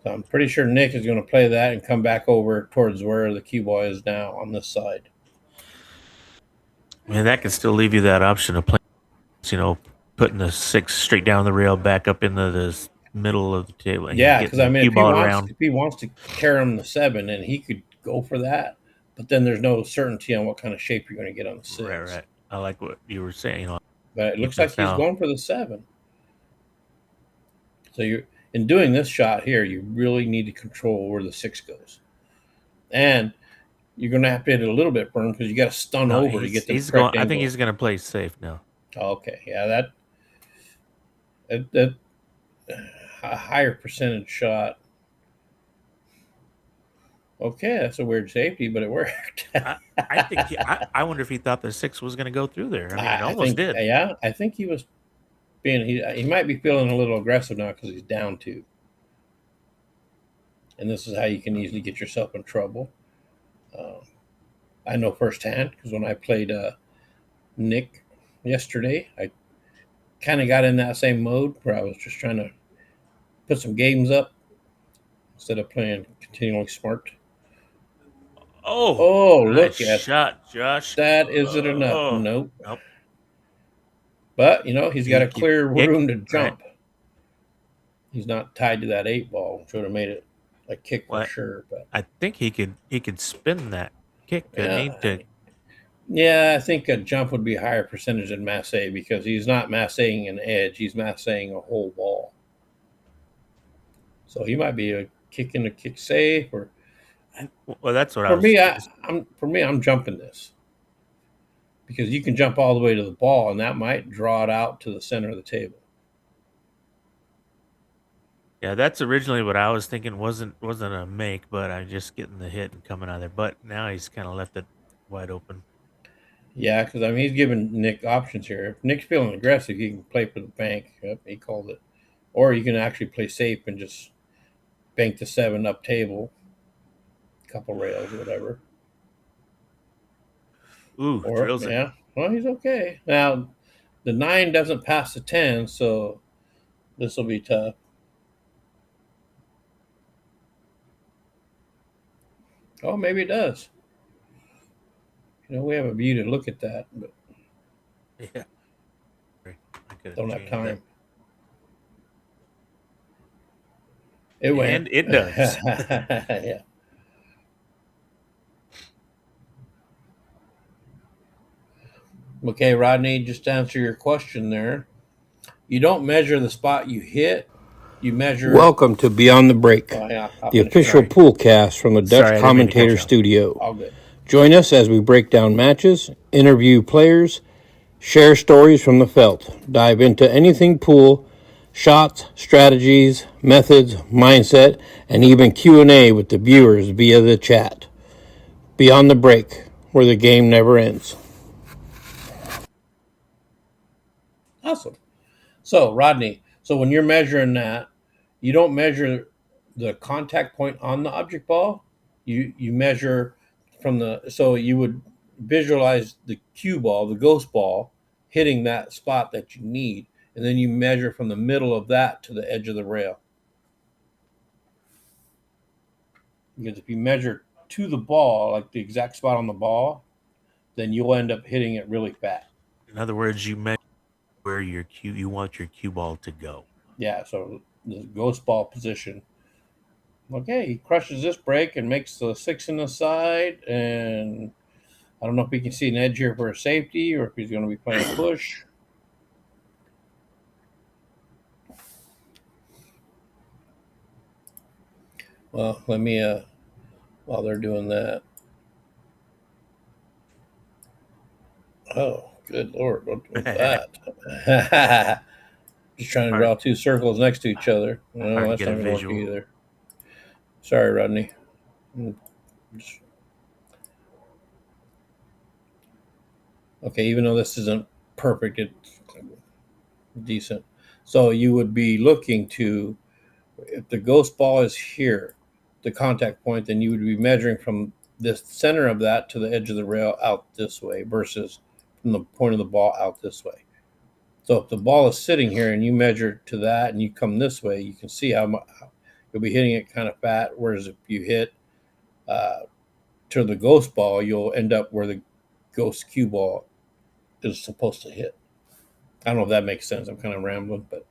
So I'm pretty sure Nick is going to play that and come back over towards where the cue ball is now on this side. Man, that can still leave you that option of playing, putting the 6 straight down the rail back up into the middle of the table and Yeah, because getting I the mean, cue ball around. if he wants to carry him the 7, and he could go for that, but then there's no certainty on what kind of shape you're going to get on the 6. Right, right. I like what you were saying. But it looks like That's he's now. going for the 7. So you're in doing this shot here, you really need to control where the 6 goes, and you're going to have to hit it a little bit firm because you got to stun No, over to get the he's going. correct I think angle. he's going to play safe now. Okay, yeah, that a higher percentage shot. Okay, that's a weird safety, but it worked. I think. I wonder if he thought the 6 was going to go through there. I mean, it I almost think, did. yeah, I think he was being he might be feeling a little aggressive now because he's down 2, and this is how you can easily get yourself in trouble. I know firsthand because when I played Nick yesterday. I kind of got in that same mode where I was just trying to put some games up instead of playing continually smart. Oh, Oh, nice look at shot, Josh. that. Is it enough? Oh, Nope. nope. But, he's got a He clear kicked, room to right? jump. He's not tied to that 8 ball, which would have made it a kick for What? sure. But, I think he could spin that kick, couldn't he? yeah, I think a jump would be a higher percentage than masse because he's not masseing an edge. He's masseing a whole ball. So he might be a kick in the kick safe. Or Well, that's what I for was. me, I'm jumping this because you can jump all the way to the ball, and that might draw it out to the center of the table. Yeah, that's originally what I was thinking. Wasn't a make, but I'm just getting the hit and coming out of there. But now he's kind of left it wide open. Yeah, because he's giving Nick options here. If Nick's feeling aggressive, he can play for the bank. Yep, he called it. Or you can actually play safe and just bank the 7 up table, couple rails or whatever. Ooh, Or drills it. yeah, well, he's okay. Now the 9 doesn't pass the 10, so this will be tough. Oh, maybe it does. We have a view to look at that, but Yeah. I could don't have changed time. that. It went. And it does. Yeah. Okay, Rodney, just to answer your question there. You don't measure the spot you hit. You measure. Welcome to Beyond the Break, Oh, yeah, the official pool cast from the Dutch Sorry, I didn't mean to cut Commentator you off. Studio. All good. Join us as we break down matches, interview players, share stories from the felt, dive into anything pool, shots, strategies, methods, mindset, and even Q&A with the viewers via the chat. Beyond the Break, where the game never ends. Awesome. So, Rodney, when you're measuring that, you don't measure the contact point on the object ball. You measure from so you would visualize the cue ball, the ghost ball, hitting that spot that you need, and then you measure from the middle of that to the edge of the rail. Because if you measure to the ball, like the exact spot on the ball, then you'll end up hitting it really fat. In other words, you measure where you want your cue ball to go. Yeah, so the ghost ball position. Okay, he crushes this break and makes the 6 in the side, and I don't know if we can see an edge here for a safety or if he's going to be playing a push. Well, let me, while they're doing that. Oh, good Lord, what was that? Just trying to draw 2 circles next to each other. No, Hard to that's get not a going to work visual. either. Sorry, Rodney. Okay, even though this isn't perfect, it's decent. So you would be looking to, if the ghost ball is here, the contact point, then you would be measuring from the center of that to the edge of the rail out this way versus from the point of the ball out this way. So if the ball is sitting here and you measure to that and you come this way, you can see how much you'll be hitting it kind of fat. Whereas if you hit to the ghost ball, you'll end up where the ghost cue ball is supposed to hit. I don't know if that makes sense. I'm kind of rambling, but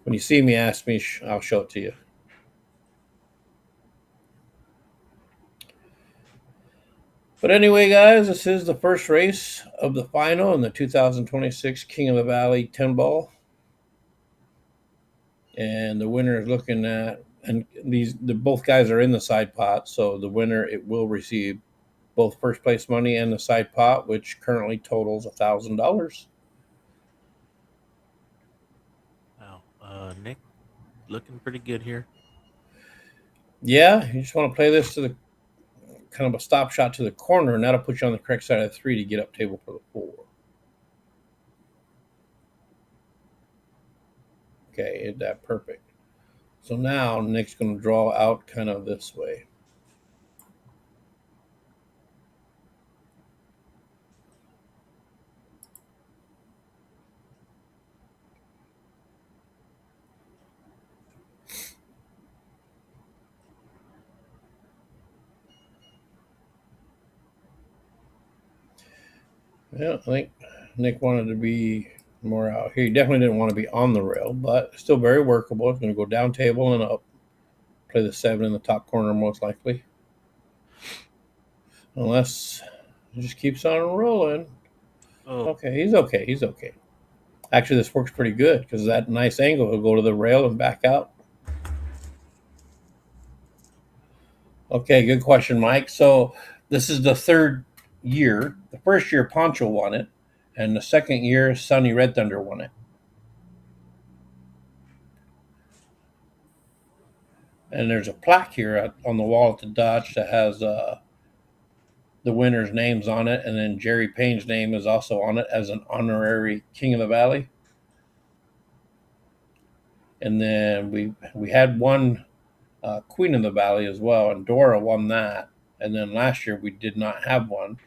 when you see me, ask me, I'll show it to you. But anyway, guys, this is the first race of the final in the 2026 King of the Valley 10 ball. And the winner is looking at, and both guys are in the side pot, so the winner, it will receive both first place money and the side pot, which currently totals $1,000. Wow. Nick, looking pretty good here. Yeah, you just want to play this to the kind of a stop shot to the corner, and that'll put you on the correct side of the 3 to get up table for the 4. Okay, isn't that perfect? So now Nick's going to draw out kind of this way. Yeah, I think Nick wanted to be more out here. He definitely didn't want to be on the rail, but still very workable. It's going to go down table and up. Play the 7 in the top corner most likely. Unless it just keeps on rolling. Oh, Okay, he's okay. He's okay. Actually, this works pretty good because that nice angle will go to the rail and back out. Okay, good question, Mike. So this is the third year. The first year, Poncho won it, and the second year, Sonny Red Thunder won it. And there's a plaque here on the wall at the Dodge that has the winners' names on it, and then Jerry Payne's name is also on it as an honorary King of the Valley. And then we had one Queen of the Valley as well, and Dora won that. And then last year we did not have one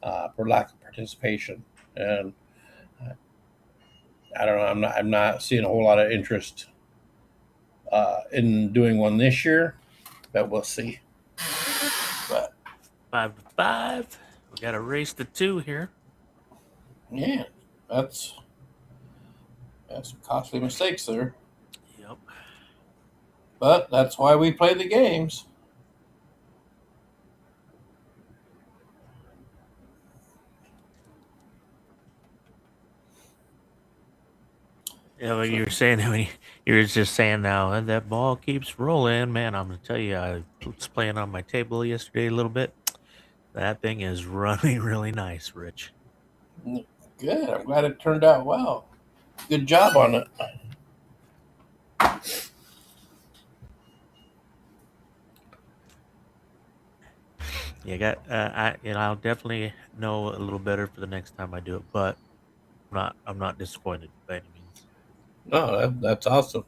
for lack of participation. And I don't know. I'm not seeing a whole lot of interest in doing one this year, but we'll see. But 5-5. We got a race to 2 here. yeah, that's some costly mistakes there. Yep. But that's why we play the games. Yeah, like you were saying, you were just saying now, and that ball keeps rolling, man. I'm gonna tell you, I was playing on my table yesterday a little bit. That thing is running really nice, Rich. Good. I'm glad it turned out well. Good job on it. You got, I'll definitely know a little better for the next time I do it, but I'm not disappointed by any means. No, that's awesome.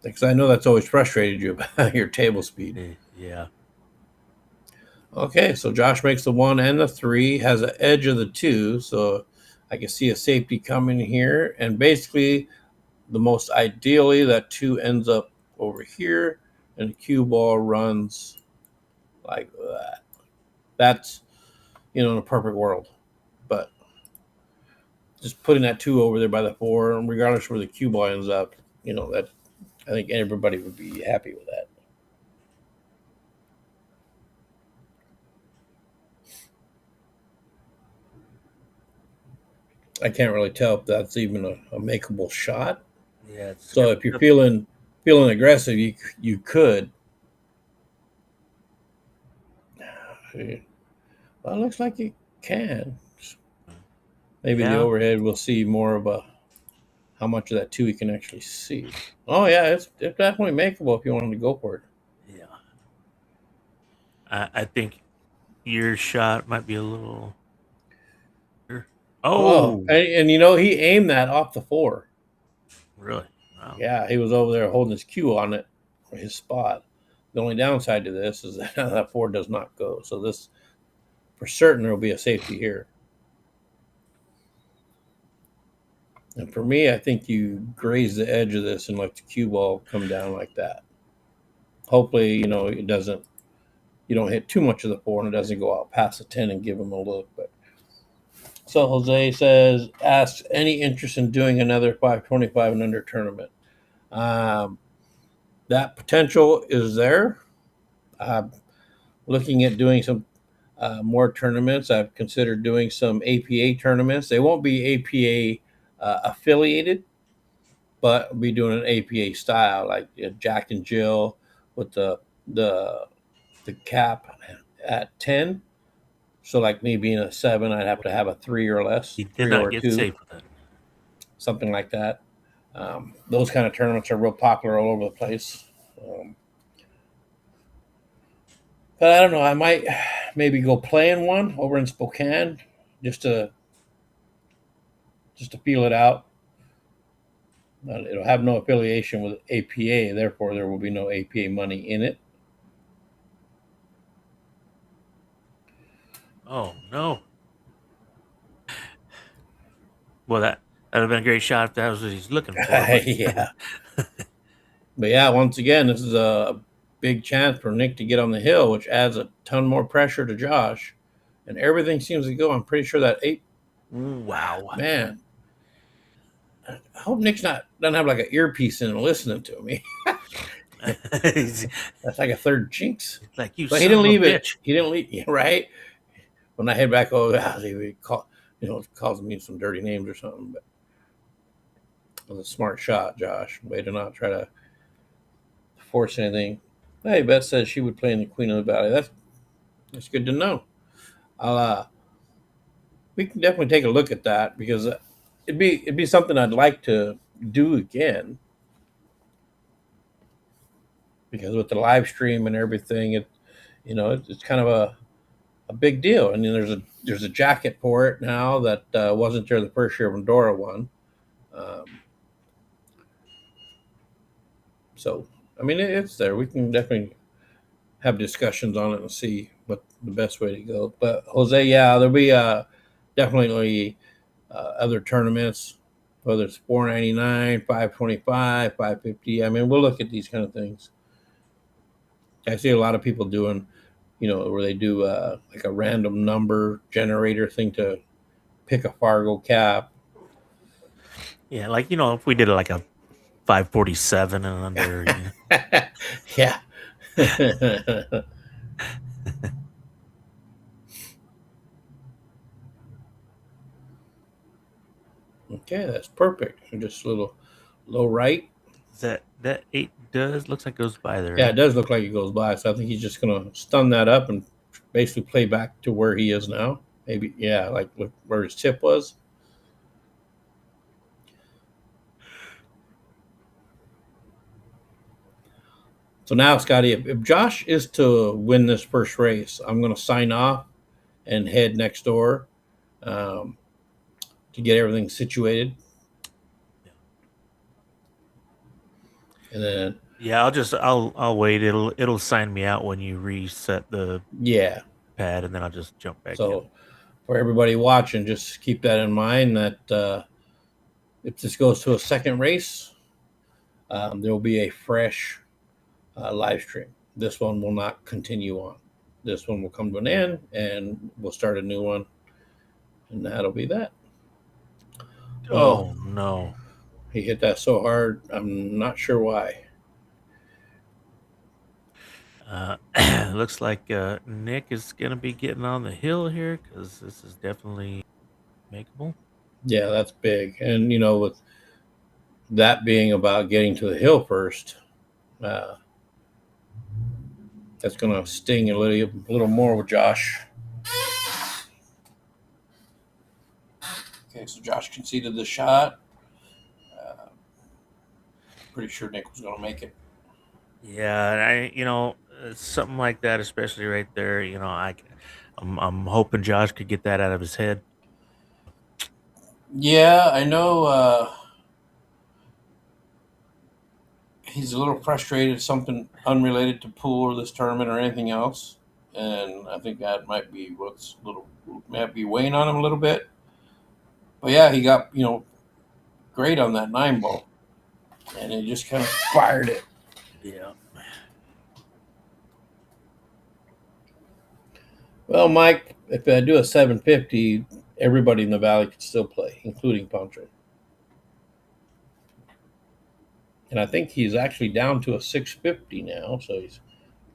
Because I know that's always frustrated you about your table speed. Yeah. Okay, so Josh makes the 1 and the 3, has an edge of the 2, so I can see a safety coming here. And basically, the most ideally, that 2 ends up over here, and the cue ball runs like that. That's, in a perfect world. But just putting that 2 over there by the 4, and regardless where the cue ball ends up, that I think everybody would be happy with that. I can't really tell if that's even a makeable shot. Yeah. So if you're feeling aggressive, you could. Well, it looks like you can. Maybe the overhead will see more of how much of that 2 you can actually see. Oh yeah, it's definitely makeable if you wanted to go for it. Yeah. I think your shot might be a little. Oh, and he aimed that off the 4. Really? Wow. Yeah, he was over there holding his cue on it for his spot. The only downside to this is that that 4 does not go. So this, for certain, there will be a safety here. And for me, I think you graze the edge of this and let the cue ball come down like that. Hopefully, it doesn't. You don't hit too much of the 4 and it doesn't go out past the 10 and give him a look. But so Jose asks any interest in doing another 525 and under tournament. That potential is there. Looking at doing some more tournaments. I've considered doing some APA tournaments. They won't be APA affiliated, but we'll be doing an APA style, like Jack and Jill with the cap at 10. So like me being a 7, I'd have to have a 3 or less. He did 3 not or get 2, safe with it. something like that. Those kind of tournaments are real popular all over the place. But I don't know. I might maybe go play in one over in Spokane just to feel it out. It'll have no affiliation with APA, therefore there will be no APA money in it. Oh no! Well, that'd have been a great shot if that was what he's looking for. Yeah. But yeah, once again, this is a big chance for Nick to get on the hill, which adds a ton more pressure to Josh. and everything seems to go. I'm pretty sure that 8. Wow. Man, I hope Nick's doesn't have like an earpiece in and listening to me. It's That's like a third jinx. like, you But he son didn't of a leave it. bitch. He didn't leave. Right. When I head back over, he calls me some dirty names or something. But it was a smart shot, Josh. Way to not try to force anything. Hey, Beth says she would play in the Queen of the Valley. That's good to know. We can definitely take a look at that because it'd be something I'd like to do again. Because with the live stream and everything, it's kind of a big deal. And then there's a jacket for it now that wasn't there the first year when Dora won. So I mean, it's there. We can definitely have discussions on it and see what the best way to go. But Jose, yeah, there'll be definitely other tournaments, whether it's $4.99, $5.25, $5.50. I mean, we'll look at these kind of things. I see a lot of people doing, where they do like a random number generator thing to pick a Fargo cap. Yeah, like, if we did like a 547 and under, Yeah. Okay, that's perfect. Just a little low right. that 8 looks like it goes by there. Yeah, it does look like it goes by. So I think he's just going to stun that up and basically play back to where he is now. Maybe, yeah, like where his tip was. So now, Scotty, if Josh is to win this first race, I'm going to sign off and head next door to get everything situated. And then, Yeah, I'll wait. It'll sign me out when you reset the yeah. pad, and then I'll just jump back in. So for everybody watching, just keep that in mind that if this goes to a second race, there will be a fresh live stream. This one will not continue on. This one will come to an end, and we'll start a new one, and that'll be that. Oh no! He hit that so hard. I'm not sure why. Looks like Nick is gonna be getting on the hill here because this is definitely makeable. Yeah, that's big, and with that being about getting to the hill first, that's going to sting a little more with Josh. Okay, so Josh conceded the shot. Pretty sure Nick was going to make it. Yeah, something like that, especially right there. I'm hoping Josh could get that out of his head. Yeah, I know. He's a little frustrated. Something unrelated to pool or this tournament or anything else, and I think that might be might be weighing on him a little bit. But yeah, he got great on that 9 ball, and he just kind of fired it. Yeah. Well, Mike, if I do a 750, everybody in the valley could still play, including Poncho. And I think he's actually down to a 650 now, so he's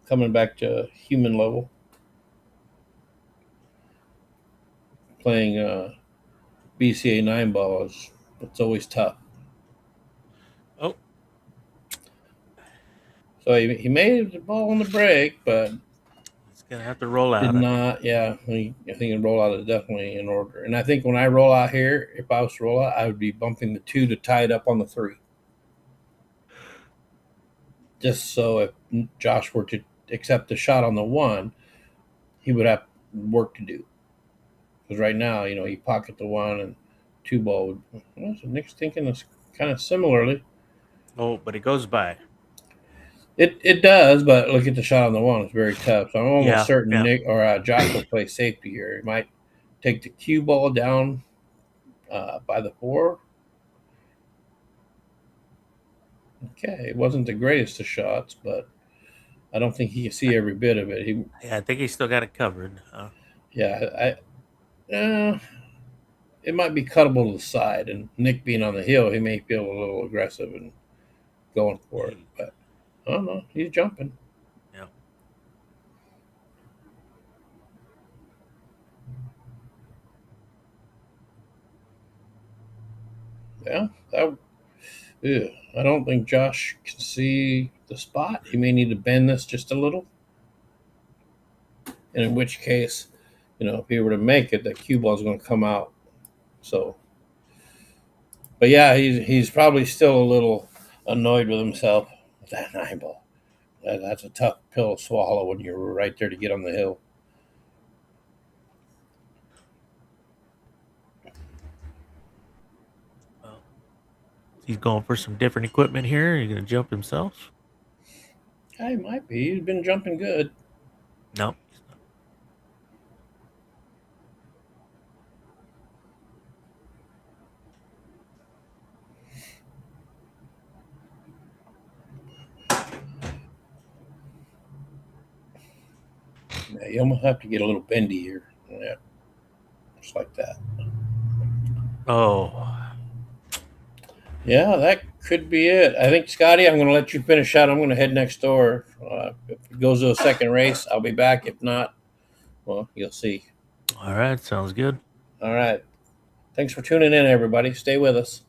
coming back to human level. Playing BCA 9 ball it's always tough. Oh. So he made the ball on the break, but he's gonna have to roll out. Did not, yeah. I think a rollout is definitely in order. And I think when I roll out here, if I was to roll out, I would be bumping the 2 to tie it up on the 3. Just so if Josh were to accept the shot on the 1, he would have work to do. Because right now, he pocket the 1 and 2 ball would. So Nick's thinking this kind of similarly. Oh, but it goes by. It does, but look at the shot on the 1. It's very tough. So I'm almost certain Nick or Josh will play safety here. He might take the cue ball down by the 4. Okay, it wasn't the greatest of shots, but I don't think he can see every bit of it. I think he still got it covered. Yeah, it might be cuttable to the side, and Nick being on the hill, he may feel a little aggressive and going for it. But I don't know. He's jumping. Yeah. Yeah, I don't think Josh can see the spot. He may need to bend this just a little. And in which case, if he were to make it, the cue ball is going to come out. So, but yeah, he's probably still a little annoyed with himself with that 9 ball. That's a tough pill to swallow when you're right there to get on the hill. Well, he's going for some different equipment here. He's going to jump himself. He might be. He's been jumping good. Nope. Yeah, you almost have to get a little bendy here. Yeah, just like that. Oh, Yeah, that could be it. I think, Scotty, I'm going to let you finish out. I'm going to head next door. If it goes to a second race, I'll be back. If not, well, you'll see. all right. Sounds good. All right. Thanks for tuning in, everybody. Stay with us.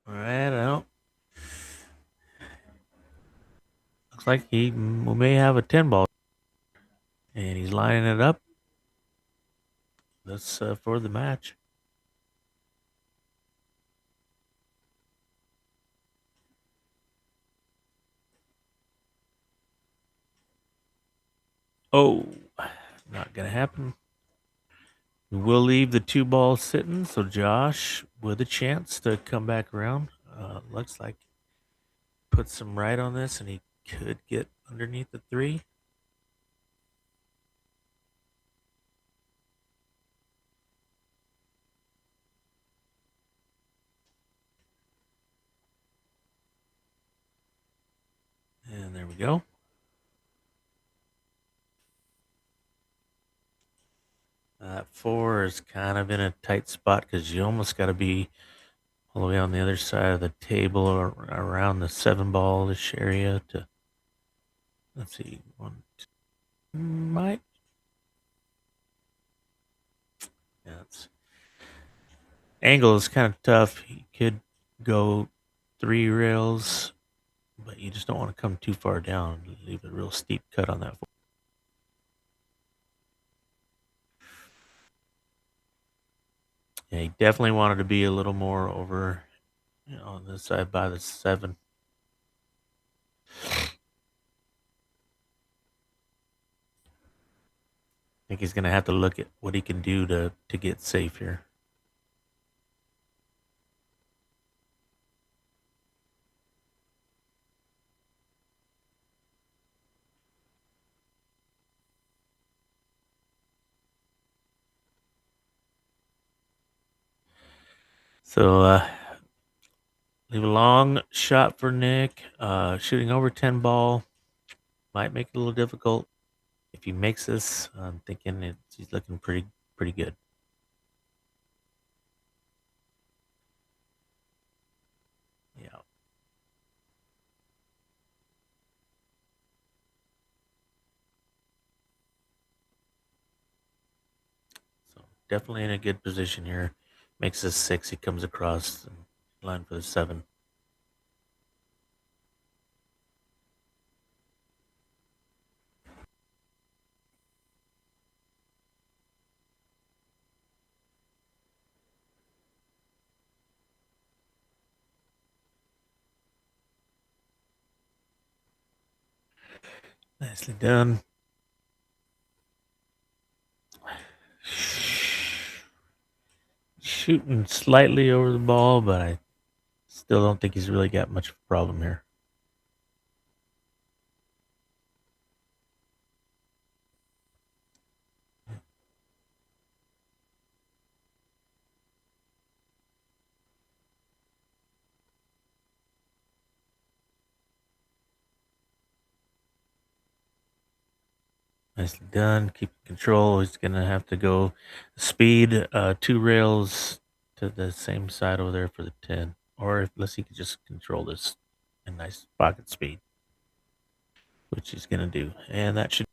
All right. Well, looks like we may have a 10 ball. And he's lining it up. That's for the match. Oh, not going to happen. We will leave the 2 balls sitting. So Josh with a chance to come back around. Looks like put some right on this and he could get underneath the 3. And there we go. That 4 is kind of in a tight spot because you almost got to be all the way on the other side of the table or around the 7 ballish area to, let's see, 1, 2, might. Yeah, angle is kind of tough. You could go 3 rails, but you just don't want to come too far down. Leave a real steep cut on that. Yeah, he definitely wanted to be a little more over, on this side by the 7. I think he's going to have to look at what he can do to get safe here. So leave a long shot for Nick. Shooting over 10 ball might make it a little difficult. If he makes this, I'm thinking he's looking pretty good. Yeah. So definitely in a good position here. Makes this 6. He comes across and line for the 7. Nicely done. Shooting slightly over the ball, but I still don't think he's really got much of a problem here. Nicely done. Keep control. He's going to have to go speed 2 rails to the same side over there for the 10. Or unless he could just control this in nice pocket speed, which he's going to do. And that should.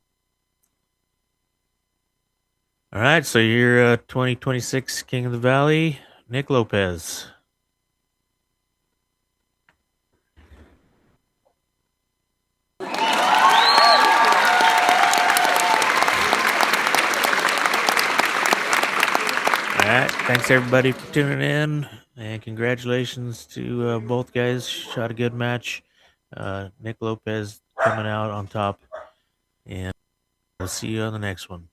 All right, so you're 2026 King of the Valley, Nick Lopez. All right, thanks everybody for tuning in, and congratulations to both guys. Shot a good match. Nick Lopez coming out on top, and we'll see you on the next one.